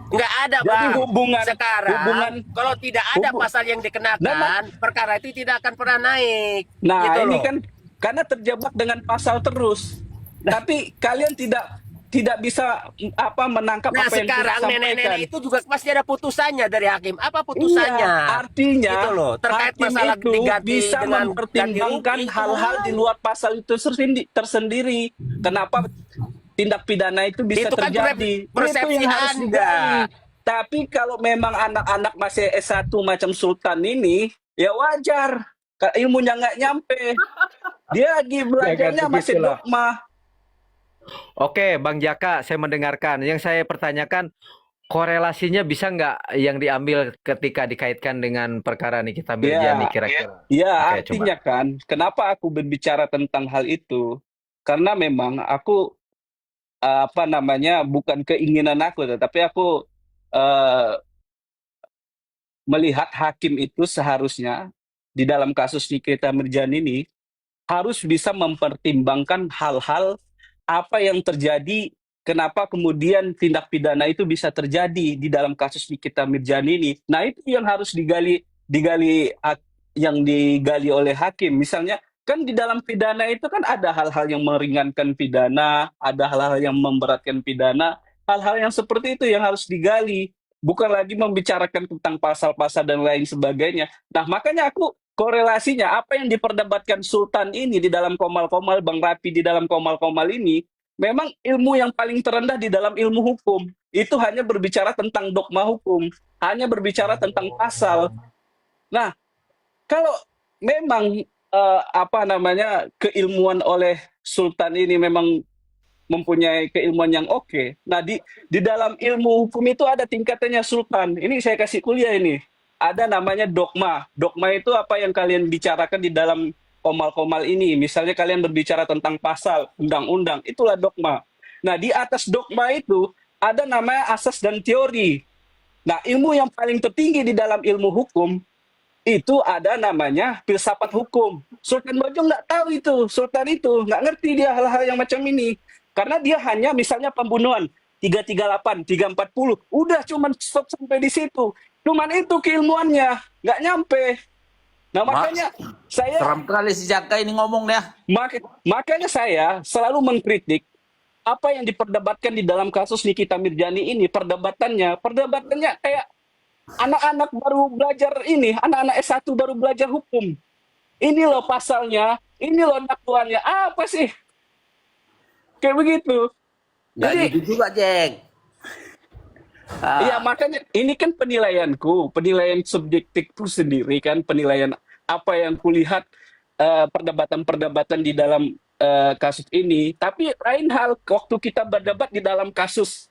Nggak ada jadi Bang. hubungan Sekarang kalau tidak ada pasal yang dikenakan, perkara itu tidak akan pernah naik. Nah, Gitu ini loh. kan karena terjebak dengan pasal terus. Tapi kalian tidak bisa menangkap Nah apa yang sekarang disampaikan. nenek-nenek itu juga pasti ada putusannya dari hakim. Apa putusannya? Iya, artinya gitu loh. Terkait hakim masalah itu diganti bisa dengan mempertimbangkan ganti rugi, hal-hal di luar pasal itu tersendiri. Kenapa tindak pidana itu bisa Itu kan terjadi? persepsi Itu yang harus Anda. digali. Tapi kalau memang anak-anak masih S1 macam Sultan ini, ya wajar. Ilmunya nggak nyampe. Dia lagi belajarnya masih begitulah. dogma. Oke, Bang Jaka, saya mendengarkan. Yang saya pertanyakan, korelasinya bisa nggak yang diambil ketika dikaitkan dengan perkara Nikita Mirzani kira-kira? Ya, Oke, artinya kan, kenapa aku berbicara tentang hal itu? Karena memang aku bukan keinginan aku, tetapi aku melihat hakim itu seharusnya di dalam kasus Nikita Mirzani ini harus bisa mempertimbangkan hal-hal apa yang terjadi, kenapa kemudian tindak pidana itu bisa terjadi di dalam kasus Nikita Mirzani ini. Nah, itu yang harus digali oleh hakim. Misalnya kan di dalam pidana itu kan ada hal-hal yang meringankan pidana, ada hal-hal yang memberatkan pidana, hal-hal yang seperti itu yang harus digali, bukan lagi membicarakan tentang pasal-pasal dan lain sebagainya. Nah, makanya aku korelasinya apa yang diperdebatkan Sultan ini di dalam Komal-Komal, Bang Rapi di dalam Komal-Komal ini, memang ilmu yang paling terendah di dalam ilmu hukum. Itu hanya berbicara tentang dogma hukum, hanya berbicara tentang pasal. Nah, kalau memang keilmuan oleh Sultan ini memang mempunyai keilmuan yang oke. Nah, di dalam ilmu hukum itu ada tingkatannya Sultan. Ini saya kasih kuliah ini. Ada namanya dogma. Dogma itu apa yang kalian bicarakan di dalam Komal-Komal ini. Misalnya kalian berbicara tentang pasal, undang-undang, itulah dogma. Nah, di atas dogma itu ada namanya asas dan teori. Nah, ilmu yang paling tertinggi di dalam ilmu hukum itu ada namanya filsafat hukum. Sultan Bojong nggak tahu itu, Sultan itu nggak ngerti dia hal-hal yang macam ini. Karena dia hanya misalnya pembunuhan 338, 340, udah cuman stop sampai di situ. Cuman itu keilmuannya, nggak nyampe. Nah, makanya saya Seram kali si Jaka ini ngomong ya. makanya saya selalu mengkritik apa yang diperdebatkan di dalam kasus Nikita Mirzani ini. Perdebatannya kayak anak-anak baru belajar ini, anak-anak S1 baru belajar hukum. Ini loh pasalnya, ini loh dakwaannya apa sih? Kayak begitu. Nggak Jadi gitu juga, Jack. iya, makanya ini kan penilaianku, penilaian subjektifku sendiri kan, penilaian apa yang kulihat perdebatan-perdebatan di dalam kasus ini. Tapi lain hal waktu kita berdebat di dalam kasus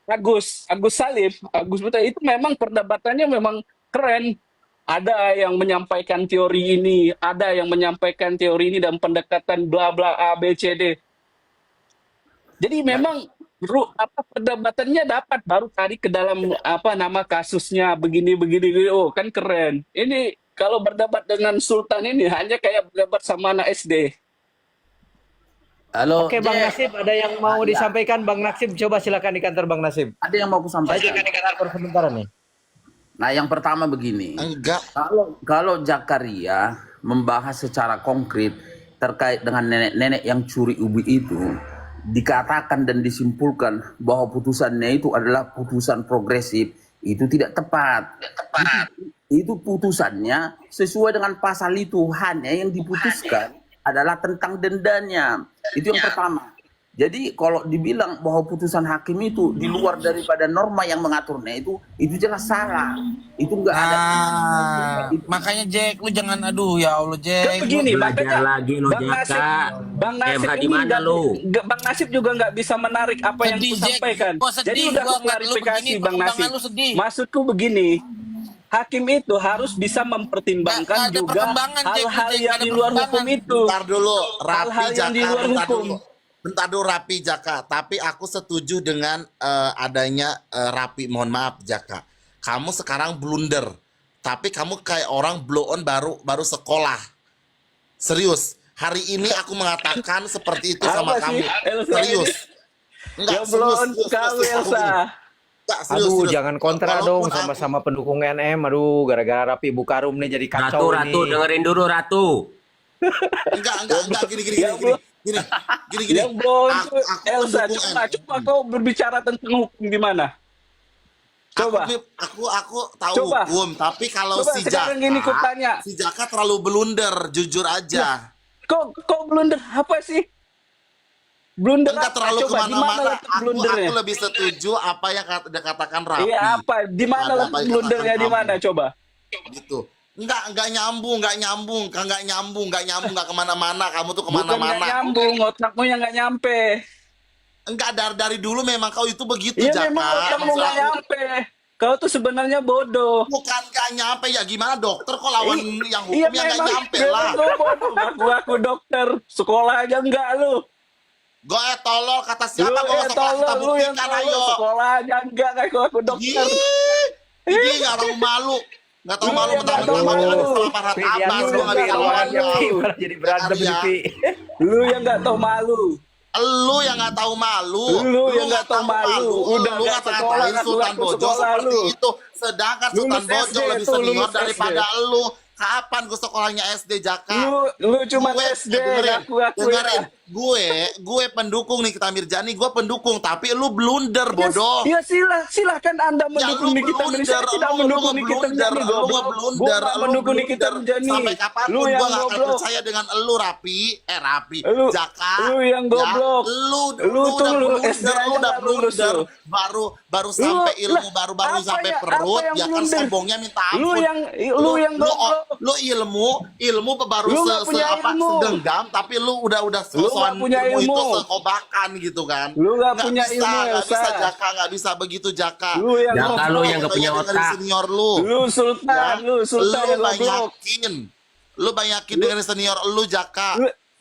Agus Salim, Agus Buta, itu memang perdebatannya memang keren. Ada yang menyampaikan teori ini, ada yang menyampaikan teori ini dan pendekatan bla bla A B C D. Jadi memang perdebatannya dapat, baru tadi ke dalam nama kasusnya begini begini, oh kan keren. Ini kalau berdebat dengan Sultan ini hanya kayak berdebat sama anak SD. Halo, Oke, Bang Jack. Nasib, ada yang mau disampaikan Bang Nasib? Coba silakan di kantor Bang Nasib. Ada yang mau aku sampaikan. Di kantor sebentar nih. Nah, yang pertama begini. Enggak. Kalau Zakaria membahas secara konkret terkait dengan nenek-nenek yang curi ubi itu, dikatakan dan disimpulkan bahwa putusannya itu adalah putusan progresif, itu tidak tepat. Itu putusannya sesuai dengan pasal itu, hanya yang diputuskan adalah tentang dendanya. Itu yang pertama. Jadi kalau dibilang bahwa putusan hakim itu di luar daripada norma yang mengaturnya itu jelas salah. Itu enggak ada. Makanya Jack, lu jangan aduh ya Allah Kan Jack. begini, Belajar makanya lagi lo, Bang Nasib Emra ini di mana lo? Bang Nasib juga nggak bisa menarik apa yang Sedih, ku Jack. sampaikan. Gua sedih, Jadi udah gua aku ngeliat lu klarifikasi begini, Bang Nasib. perkembangan lu sedih. Maksudku begini, hakim itu harus bisa mempertimbangkan Nggak ada juga perkembangan, Jack. hal-hal Jack, yang nggak ada di luar perkembangan. hukum itu. Bentar dulu, Rapi Hal-hal yang di Jaka, luar bentar hukum. dulu. Bentar dulu Rapi Jaka, tapi aku setuju dengan adanya Rapi, mohon maaf Jaka. Kamu sekarang blunder, tapi kamu kayak orang blow on baru sekolah. Serius, hari ini aku mengatakan seperti itu sama Apa kamu. sih, Elsa Serius. ini? Enggak, Yang belum serius, kamu, serius, aku Elsa. gini. Enggak, serius, Aduh, serius. jangan kontra Walaupun dong, aku- sama-sama pendukung NM. Aduh, gara-gara Rapi buka room nih jadi Ratu, kacau Ratu, ini. dengerin dulu Ratu. Enggak, gini. Yang belum Aku Elsa, pendukung coba kau berbicara tentang hukum gimana? Coba. Aku tahu Coba. hukum, tapi kalau Coba si sekarang gini ku tanya. si Jaka terlalu blunder, jujur aja. Kok blunder apa sih? Blunder Enggak apa? terlalu Coba di mana kemana-mana. letak Aku blundernya? lebih setuju apa yang dikatakan Rapi. Iya apa? Di mana Ada letak apa yang blundernya? dikatakan Di mana kamu. coba? Gitu. Enggak nyambung, enggak kemana-mana. Kamu tuh Bukan nggak kemana-mana. nyambung, otakmu yang nggak nyampe. Enggak, dari dulu memang kau itu begitu, Iya Jaka. memang otakmu Maksud nggak aku, nyampe. Kau tuh sebenarnya bodoh. bukan nggak nyampe ya, gimana dokter kok lawan yang Iya hukumnya nggak memang, nyampe lah. memang kau bodoh. Aku dokter, sekolah aja enggak lu. Gue tolol kata siapa Lu gue yang sekolah kita tolol, lu yang buktikan tolol, ayo. sekolah aja enggak kayak aku dokter. Ini nggak tahu malu, nggak tahu Lu malu yang nggak tahu mentang-mentang malu. ada salah Farhat Pi, dia Abbas, tuh gue nggak bisa lawannya, malu. Pi, malah jadi berantem Iya. nih, Pi. Lu yang nggak tahu malu. Lu yang nggak tahu malu, Lu yang nggak tahu malu. Udah lu nggak ngata-ngatain sekolah, Sultan ngaku Bojo sekolah seperti lu. itu, sedangkan Sultan Lulus Bojo SD lebih tuh, senior lulus daripada SD. lu. Kapan gue sekolahnya SD, Jaka? Lu cuma Gue- SD, dengerin, ngaku-ngaku dengerin. ya. Gue pendukung Nikita Mirjani, gue pendukung, tapi lu blunder, bodoh. Ya silahkan Anda mendukung lu Nikita Mirjani. Saya blunder, tidak lu mendukung Nikita ngeblunder, Mirjani. lu Goblok. ngeblunder, Gua nggak lu mendukung Nikita ngeblunder. Mirjani. Sampai kapanpun Lu gue yang gak akan goblok. percaya dengan lu, Rapi. Lu- Jaka. lu yang goblok. Ya, lu Lu tuh udah lu blunder, SD lu aja udah nggak lulus blunder. lu. Baru sampai ilmu, lah, baru apa sampai yang- perut, apa yang ya kan blunder? sombongnya minta Lu ampun. yang goblok. Lu ilmu baru Lu nggak punya ilmu. segenggam, tapi lu udah Lu nggak sosokan punya ilmu itu ilmu. sekobakan gitu kan. Lu nggak punya bisa, ilmu, nggak bisa Elsa. Jaka, nggak bisa begitu Jaka. Lu yang Jaka, goblok. lu yang nggak punya Dengerin otak. senior lu. Lu sultan, lu sultan Lu yang goblok. banyakin dengan senior lu, Jaka.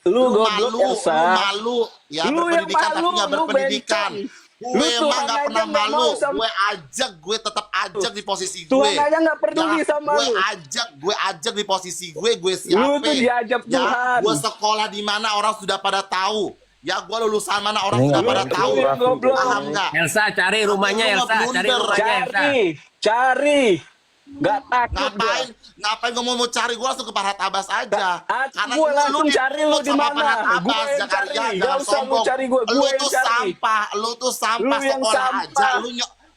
Lu goblok, malu, Elsa. lu malu. Ya Lu yang berpendidikan tapi malu, nggak lu berpendidikan. bencong. Gue Lu emang Tuhan nggak aja pernah nggak malu. mau sama- Gue tetap ajak di posisi gue. Tuhan aja nggak peduli Ya, sama lu. gue ajak di posisi gue siapa? Lu tuh diajak Tuhan. Gue sekolah di mana orang sudah pada tahu. Ya gue lulusan mana orang Ini sudah nggak pada bantu, tahu. Lu yang goblok. Paham nggak? Elsa, cari rumahnya Lu Elsa, cari ngeblunder. rumahnya Elsa. Cari. Nggak takut gua. Ngapain gue mau cari, gue langsung ke Farhat Abbas aja. Karena Gua lu langsung cari lu di sama mana. Farhat Gua Abbas, yang Zakaria, cari. jangan Nggak usah lu sombong. cari gua Lu yang tuh cari. sampah, lu tuh sampah Lu yang sekolah sampah. aja.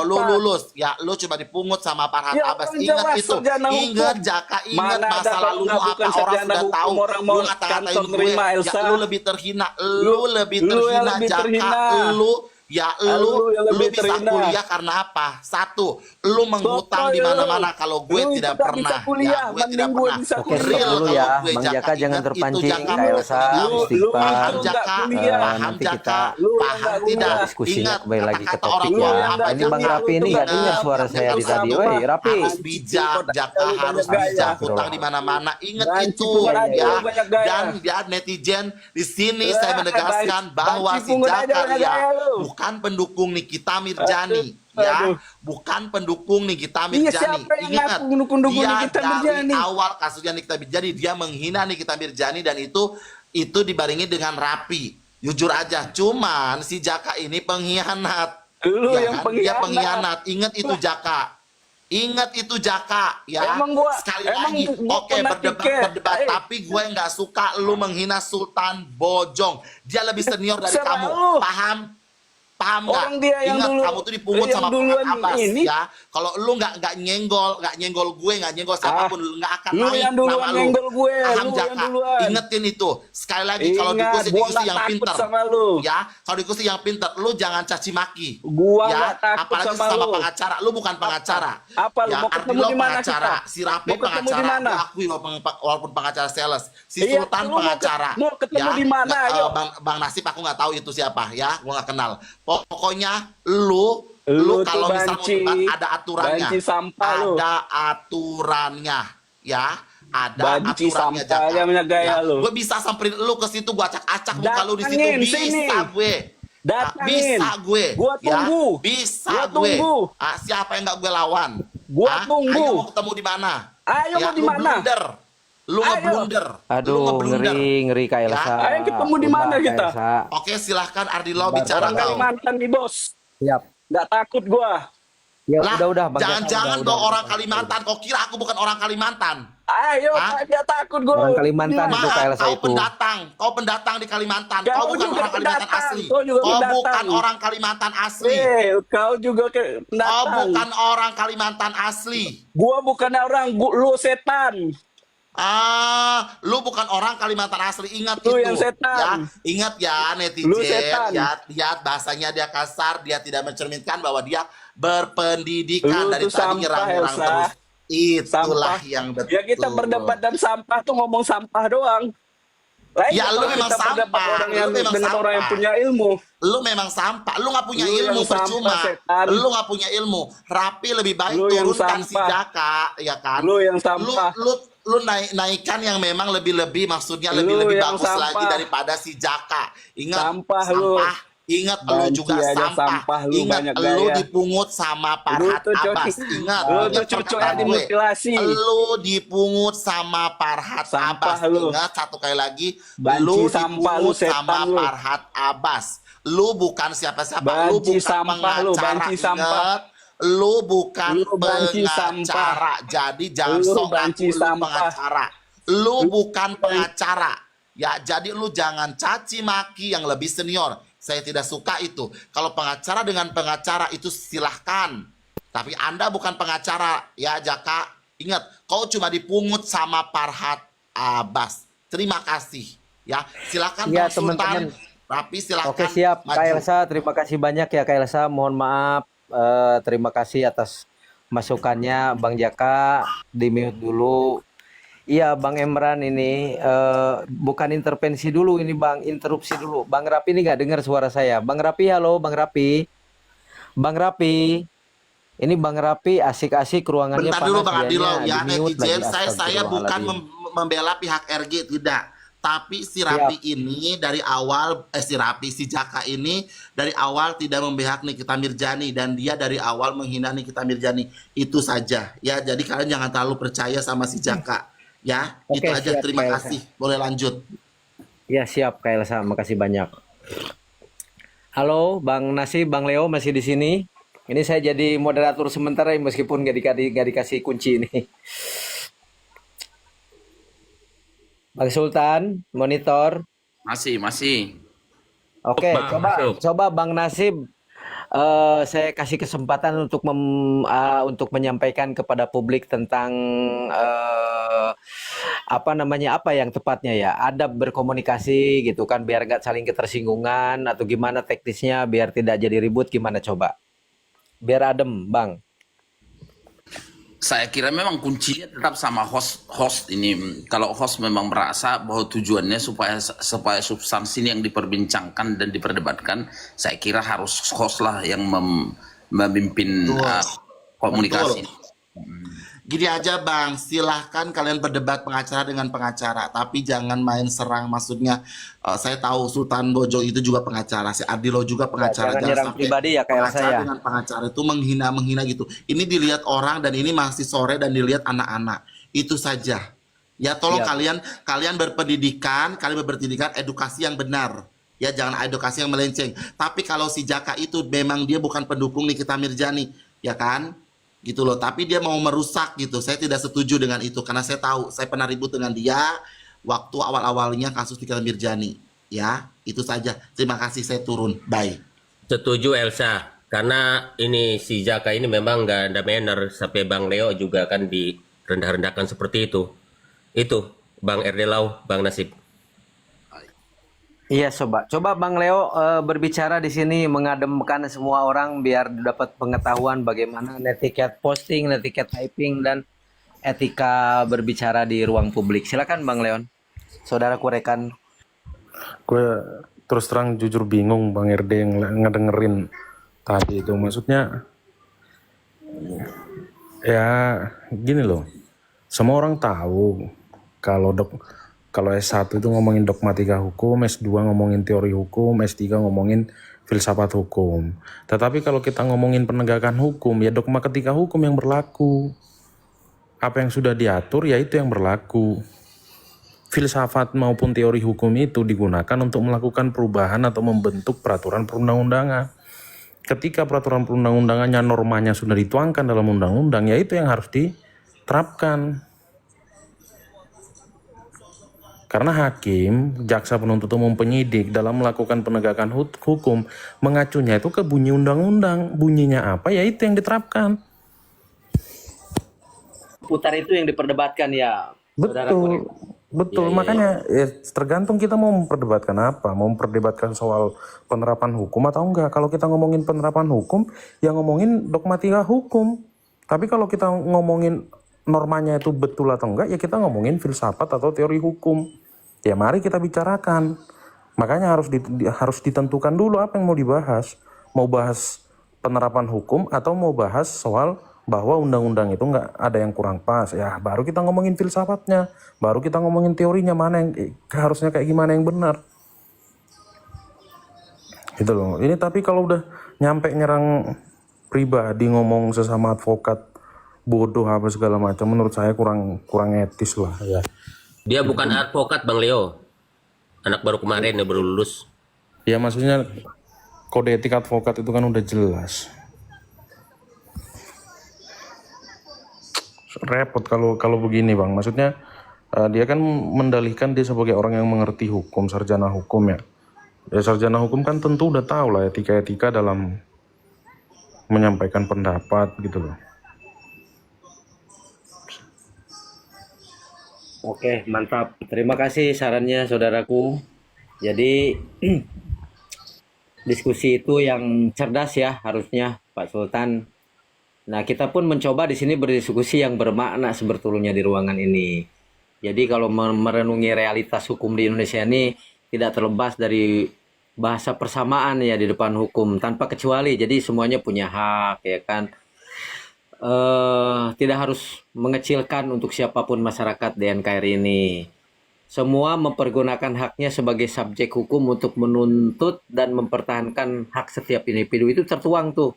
kalau lu Apa? lulus, ya lu cuma dipungut sama Farhad Ya Abbas. kan Ingat jelas itu. sarjana hukum. Ingat Jaka, ingat Mana ada masa kalau lalu nggak apa bukan orang sarjana sudah hukum, tahu. orang mau Lu ngata-ngatain kantor gue, nerima ya Elsa. lu lebih terhina. Lu lebih Lu yang terhina lebih Jaka. terhina. Lu Ya, Lu yang lu lebih bisa terhina. kuliah karena apa? Satu, lu menghutang di mana-mana. Kalau gue Lu itu tidak gak bisa pernah, kuliah, ya, gue tidak mending gue pernah. bisa Oke, stop kuliah. Real dulu kalau ya, gue Bang Jaka, Jaka jangan ingat itu terpancing, Jaka Kak Elsa, kamu. Lu istighfar. Paham itu gak Jaka? kuliah. Paham Nanti Jaka? kita Lu yang Paham gak tidak? kuliah. diskusinya Ingat kembali lagi ke kata-kata orang topik Lu tua ya. yang apa gak Ini Bang Jaka? kuliah, Rapi lu ini tuh nggak gak dengar kuliah. suara Ingat, saya jangan di tadi. sampah. Woi, Rapi. Harus bijak, Jaka Lu harus banyak bijak. gaya. Hutang di mana-mana. Ingat Banci itu, pungut aja ya. lu banyak gaya. Dan ya netizen di sini saya menegaskan bahwa Banci si pungut aja banyak Jakaria gaya lu. bukan pendukung Nikita Mirjani, ya, Aduh. bukan pendukung Nikita Iya, Mirjani. siapa yang Ingat, ngaku dukung-dukung dia Nikita dari Mirjani? awal kasusnya Nikita Mirjani dia menghina Nikita Mirjani dan itu dibarengi dengan rapi. Jujur aja, cuman si Jaka ini pengkhianat. Lu Ya yang kan? Dia pengkhianat. pengkhianat. Ingat itu Jaka. Ingat itu Jaka, ya. Emang gua- Sekali emang lagi, gua oke pernah berdebat, tiket. tapi gue nggak suka lu menghina Sultan Bojong. Dia lebih senior dari Serah kamu, lu. paham? Paham nggak? Orang dia yang Ingat dulu- kamu tuh dipungut yang sama duluan Pak Abbas, ini. ya. Kalau lu nggak nyenggol gue, nggak nyenggol siapapun, lu nggak akan Lu naik yang duluan nama lu. nyenggol gue, Paham lu yang Jaka? duluan. Ingetin itu. Sekali lagi kalau Ingat, diskusi gua nggak yang takut pinter, sama lu. ya. Kalau diskusi yang pinter, lu jangan caci maki. Gua ya, nggak takut apalagi sama sama lu. pengacara. Lu bukan pengacara. Apa lu Ya, mau ketemu Ardilo di mana pengacara, kita? si Rapi Mau ketemu di pengacara. mana? Gua akui walaupun pengacara sales. Si Iya, Sultan lu mau pengacara. mau ketemu ya. di mana, Nggak, ayo. Bang Nasib aku nggak tahu itu siapa, ya. Gua nggak kenal. Pokoknya lu Lu tuh kalau misal mau banci. debat ada aturannya. Banci sampah lu. Ada aturannya, ya. Ada Banci aturannya sampah Jaka. aja punya gaya lu. Gue bisa samperin lu ke situ, gue acak-acak muka lu di situ, Datangin bisa sini. gue. Datangin. Bisa gue. Gua tunggu. Ya, bisa Gua gue. tunggu. Siapa yang nggak gue lawan? Gua tunggu. Ayo mau ketemu di mana? Ayo mau di lu mana? blunder. Lu Ayo. ngeblunder. Lu Aduh, ngeblunder. ngeri Kak Elsa. Ayo ketemu di mana Udah, Kak kita? Elsa. Oke, silahkan Ardilo bicara Orang kau. Kalimantan nih, Bos. Siap. Nggak takut gua. Ya Lah, udah Bang Jaka, jangan-jangan udah, kau orang Kalimantan. Kau kira aku bukan orang Kalimantan? Ayo, Hah? dia takut gua. Orang Kalimantan itu Kak Maaf, Elsa kau itu. pendatang. Kau pendatang di Kalimantan. Kau Kau bukan juga orang Kalimantan pendatang. asli. Kau juga Kau pendatang. bukan orang Kalimantan asli. Kau juga ke Kau pendatang. bukan orang Kalimantan asli. Gua bukan orang, lu setan. Lu bukan orang Kalimantan asli. Ingat Lu itu. yang setan. Ya, ingat ya netizen. Lu setan. Ya, lihat bahasanya dia kasar, dia tidak mencerminkan bahwa dia berpendidikan Lu dari tuh tadi sampah, nyerang-nyerang Elsa. terus. Itulah Sampah. yang betul. Ya kita berdebat dan sampah tuh ngomong sampah doang. Lain Ya, lu kalau memang kita berdebat sampah. orang Lu yang memang dengan orang yang sampah. punya ilmu. Lu memang sampah, lu nggak punya Lu ilmu, yang sampah, percuma. setan. Lu nggak punya ilmu. Rapi lebih baik Lu yang turunkan si sampah. Jaka, ya kan? Lu yang sampah. Lu naikkan yang memang lebih-lebih, maksudnya Lu lebih yang bagus sampah. lagi daripada si Jaka. Ingat, Sampah lu. Ingat, lu Banci juga aja sampah. sampah, lu Ingat, banyak lu gaya. dipungut sama Lu Farhad tuh Abbas. cucu- Ingat, lu ingat tuh cucu perkataan yang gue. dimutilasi. Lu dipungut sama Farhad Sampah Abbas. lu. Ingat satu kali lagi, Banci lu sampah lu, dipungut sama setan lu. Farhad Abbas. Lu bukan siapa-siapa. Lu Banci bukan sampah lu, pengacara. banci sampah. Ingat, lu bukan Lu banci pengacara. Jadi jangan Lu sok banci ngaku lu sampah. pengacara. Lu bukan pengacara. Ya, jadi lu jangan caci maki yang lebih senior. Saya tidak suka itu. Kalau pengacara dengan pengacara itu silahkan. Tapi Anda bukan pengacara, ya Jaka. Ingat, kau cuma dipungut sama Farhad Abbas. Terima kasih. Ya, silakan Iya, Bang Sultan. teman-teman. Rapi silakan. Oke, siap Kak maju. Elsa, terima kasih banyak ya Kak Elsa. Mohon maaf, terima kasih atas masukannya Bang Jaka. Di mute dulu. Iya Bang Emran ini bukan intervensi dulu ini Bang, interupsi dulu. Bang Rapi ini nggak dengar suara saya. Bang Rapi, halo Bang Rapi. Bang Rapi. Ini Bang Rapi asik-asik ruangannya Bentar panas dulu Bang Adilo, dianya ya di-mute netizen. lagi. Saya bukan Astagfirullahaladzim. membela pihak RG, tidak. Tapi si Rapi ini dari awal, si Jaka ini dari awal tidak memihak Nikita Mirjani, dan dia dari awal menghina Nikita Mirjani. Itu saja. Ya, jadi kalian jangan terlalu percaya sama si Jaka. Ya, Oke, itu aja. siap, Terima Kak kasih. Boleh lanjut. Ya siap Kak Elsa, makasih banyak. Halo Bang Nasib, Bang Leo masih di sini. Ini saya jadi moderator sementara meskipun nggak dikasih kunci ini. Bang Sultan, monitor. Masih. Oke, Bang, masuk. coba Bang Nasib, saya kasih kesempatan untuk menyampaikan kepada publik tentang apa yang tepatnya ya? Adab berkomunikasi gitu kan biar nggak saling ketersinggungan atau gimana teknisnya biar tidak jadi ribut gimana coba? Biar adem, Bang. Saya kira memang kuncinya tetap sama host ini. Kalau host memang merasa bahwa tujuannya supaya substansi yang diperbincangkan dan diperdebatkan, saya kira harus host lah yang memimpin komunikasi. Gini aja Bang, silahkan kalian berdebat pengacara dengan pengacara, tapi jangan main serang. Maksudnya saya tahu Sultan Bojo itu juga pengacara, si Ardilo juga pengacara. Jangan nyerang pribadi ya kayak pengacara saya. dengan pengacara itu menghina gitu. Ini dilihat orang dan ini masih sore dan dilihat anak-anak. Itu saja. Ya tolong kalian berpendidikan, edukasi yang benar. Ya jangan edukasi yang melenceng. Tapi kalau si Jaka itu memang dia bukan pendukung Nikita Mirzani, ya kan? Gitu loh, tapi dia mau merusak gitu. Saya tidak setuju dengan itu karena saya tahu, saya pernah ribut dengan dia waktu awal-awalnya kasus Nikita Mirzani. Ya, itu saja. Terima kasih, saya turun. Bye. Setuju Elsa, karena ini si Jaka ini memang nggak ada manner, sampai Bang Leo juga kan direndah-rendahkan seperti itu. Itu Bang Erdelau, Bang Nasib. Iya, coba Bang Leo berbicara di sini mengademkan semua orang biar dapat pengetahuan bagaimana netiquette posting, netiquette typing dan etika berbicara di ruang publik. Silakan Bang Leon. Saudaraku rekan. Gue terus terang jujur bingung Bang RD yang ngedengerin tadi itu. Maksudnya ya gini loh. Semua orang tahu kalau S1 itu ngomongin dogmatika hukum, S2 ngomongin teori hukum, S3 ngomongin filsafat hukum. Tetapi kalau kita ngomongin penegakan hukum, ya dogmatika hukum yang berlaku. Apa yang sudah diatur, ya itu yang berlaku. Filsafat maupun teori hukum itu digunakan untuk melakukan perubahan atau membentuk peraturan perundang-undangan. Ketika peraturan perundang-undangannya normanya sudah dituangkan dalam undang-undang, ya itu yang harus diterapkan. Karena hakim, jaksa penuntut umum, penyidik dalam melakukan penegakan hukum mengacunya itu ke bunyi undang-undang. Bunyinya apa, ya itu yang diterapkan. Putar itu yang diperdebatkan ya. Betul. Makanya ya, tergantung kita mau memperdebatkan apa. Mau memperdebatkan soal penerapan hukum atau enggak. Kalau kita ngomongin penerapan hukum, ya ngomongin dogmatika hukum. Tapi kalau kita ngomongin normanya itu betul atau enggak, ya kita ngomongin filsafat atau teori hukum. Ya mari kita bicarakan. Makanya harus ditentukan dulu apa yang mau dibahas. Mau bahas penerapan hukum atau mau bahas soal bahwa undang-undang itu enggak ada yang kurang pas. Ya baru kita ngomongin filsafatnya, baru kita ngomongin teorinya mana yang harusnya kayak gimana yang benar. Gitu loh. Ini tapi kalau udah nyampe nyerang pribadi, ngomong sesama advokat bodoh apa segala macam, menurut saya kurang etis lah ya. Dia bukan advokat Bang Leo, anak baru kemarin, dia baru lulus. Ya maksudnya kode etik advokat itu kan udah jelas. Repot kalau begini Bang, maksudnya dia kan mendalihkan dia sebagai orang yang mengerti hukum, sarjana hukum ya. Ya sarjana hukum kan tentu udah tahu lah etika-etika dalam menyampaikan pendapat gitu loh. Oke, mantap. Terima kasih sarannya saudaraku. Jadi diskusi itu yang cerdas ya harusnya Pak Sultan. Nah, kita pun mencoba di sini berdiskusi yang bermakna sebetulnya di ruangan ini. Jadi kalau merenungi realitas hukum di Indonesia ini tidak terlepas dari bahasa persamaan ya di depan hukum tanpa kecuali. Jadi semuanya punya hak ya kan. Tidak harus mengecilkan untuk siapapun masyarakat di NKRI ini. Semua mempergunakan haknya sebagai subjek hukum untuk menuntut dan mempertahankan hak setiap individu. Itu tertuang tuh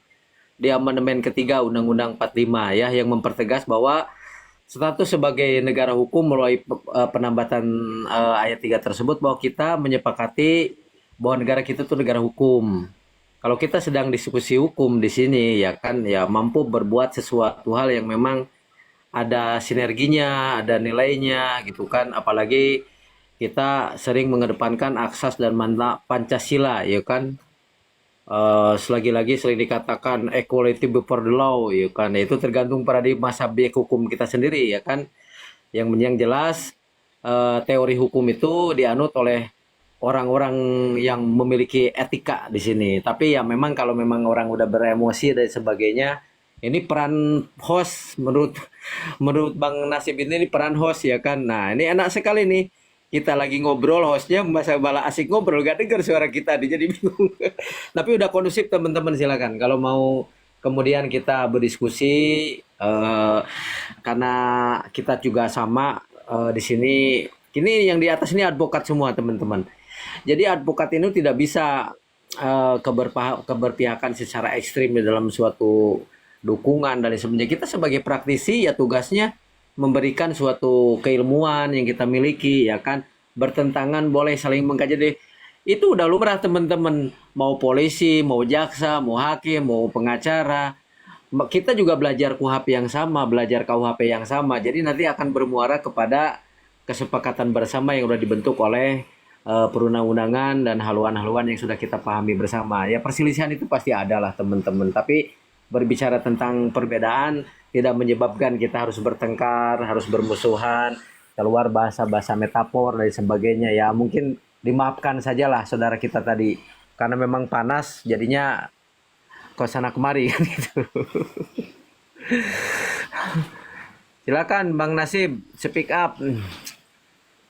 di amandemen ketiga Undang-Undang 45 ya, yang mempertegas bahwa status sebagai negara hukum melalui penambatan ayat 3 tersebut bahwa kita menyepakati bahwa negara kita itu negara hukum. Kalau kita sedang diskusi hukum di sini ya kan ya mampu berbuat sesuatu hal yang memang ada sinerginya, ada nilainya gitu kan. Apalagi kita sering mengedepankan asas dan mandat Pancasila ya kan. Selagi-lagi sering dikatakan equality before the law ya kan. Itu tergantung pada di masa subjek hukum kita sendiri ya kan. Yang jelas teori hukum itu dianut oleh orang-orang yang memiliki etika di sini. Tapi ya memang kalau memang orang udah beremosi dan sebagainya, ini peran host menurut Bang Nasib ini peran host ya kan. Nah, ini enak sekali nih. Kita lagi ngobrol, hostnya malah asik ngobrol, gak dengar suara kita nih, jadi bingung. Tapi udah kondusif teman-teman, silakan. Kalau mau kemudian kita berdiskusi, karena kita juga sama di sini. Ini yang di atas ini advokat semua teman-teman. Jadi advokat ini tidak bisa keberpihakan secara ekstrim di dalam suatu dukungan dan sebagainya. Kita sebagai praktisi ya tugasnya memberikan suatu keilmuan yang kita miliki, ya kan. Bertentangan boleh saling mengkaji deh. Itu udah lumrah teman-teman. Mau polisi, mau jaksa, mau hakim, mau pengacara. Kita juga belajar KUHP yang sama, belajar KUHP yang sama. Jadi nanti akan bermuara kepada kesepakatan bersama yang sudah dibentuk oleh perundang-undangan dan haluan-haluan yang sudah kita pahami bersama. Ya perselisihan itu pasti ada lah teman-teman. Tapi berbicara tentang perbedaan tidak menyebabkan kita harus bertengkar, harus bermusuhan, keluar bahasa-bahasa metafor dan sebagainya. Ya mungkin dimaafkan sajalah saudara kita tadi. Karena memang panas jadinya ke sana kemari kan gitu. Silakan Bang Nasib, speak up.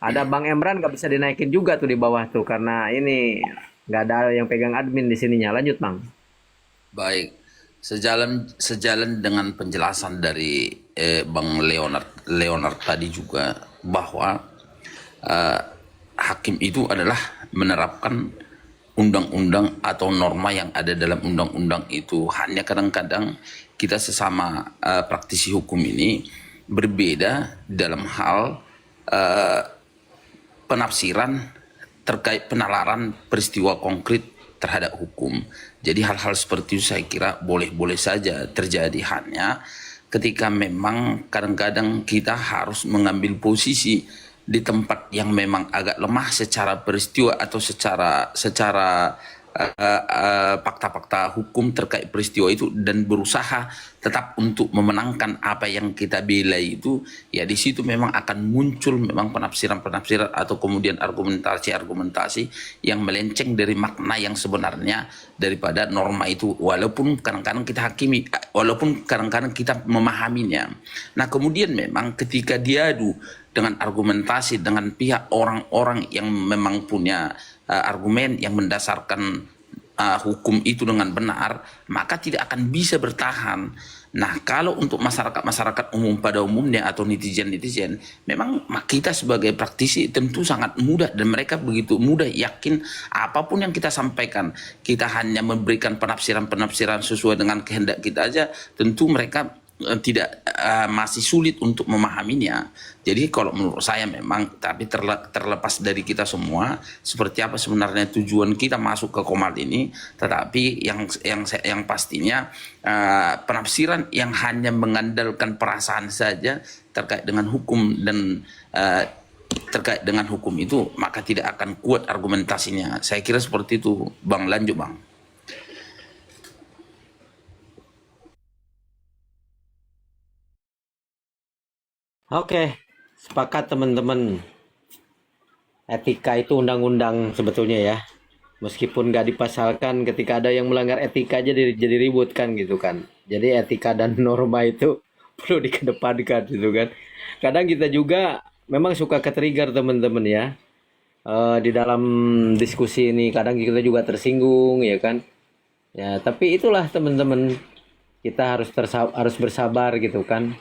Ada Bang Emran nggak bisa dinaikin juga tuh di bawah tuh karena ini nggak ada yang pegang admin di sininya. Lanjut Bang. Baik, sejalan dengan penjelasan dari Bang Leonard tadi juga bahwa hakim itu adalah menerapkan undang-undang atau norma yang ada dalam undang-undang itu. Hanya kadang-kadang kita sesama praktisi hukum ini berbeda dalam hal penafsiran terkait penalaran peristiwa konkret terhadap hukum. Jadi hal-hal seperti itu saya kira boleh-boleh saja terjadi, hanya ketika memang kadang-kadang kita harus mengambil posisi di tempat yang memang agak lemah secara peristiwa atau secara fakta-fakta hukum terkait peristiwa itu dan berusaha tetap untuk memenangkan apa yang kita bela itu, ya di situ memang akan muncul memang penafsiran-penafsiran atau kemudian argumentasi-argumentasi yang melenceng dari makna yang sebenarnya daripada norma itu, walaupun kadang-kadang kita hakimi, walaupun kadang-kadang kita memahaminya. Nah kemudian memang ketika diadu dengan argumentasi dengan pihak orang-orang yang memang punya argumen yang mendasarkan hukum itu dengan benar, maka tidak akan bisa bertahan. Nah kalau untuk masyarakat umum pada umumnya atau netizen-netizen, memang kita sebagai praktisi tentu sangat mudah dan mereka begitu mudah yakin apapun yang kita sampaikan, kita hanya memberikan penafsiran-penafsiran sesuai dengan kehendak kita aja, tentu mereka tidak masih sulit untuk memahaminya. Jadi kalau menurut saya memang, tapi terlepas dari kita semua seperti apa sebenarnya tujuan kita masuk ke Komald ini, tetapi yang pastinya penafsiran yang hanya mengandalkan perasaan saja terkait dengan hukum dan terkait dengan hukum itu, maka tidak akan kuat argumentasinya. Saya kira seperti itu, Bang. Lanjut Bang. Oke, sepakat teman-teman. Etika itu undang-undang sebetulnya ya. Meskipun nggak dipasalkan, ketika ada yang melanggar etika aja jadi ribut kan gitu kan. Jadi etika dan norma itu perlu dikedepankan gitu kan. Kadang kita juga memang suka ke-trigger teman-teman ya. Di dalam diskusi ini kadang kita juga tersinggung ya kan. Ya, tapi itulah teman-teman, kita harus bersabar gitu kan.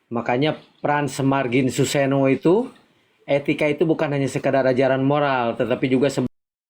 Makanya peran Semar Gin Suseno itu, etika itu bukan hanya sekadar ajaran moral, tetapi juga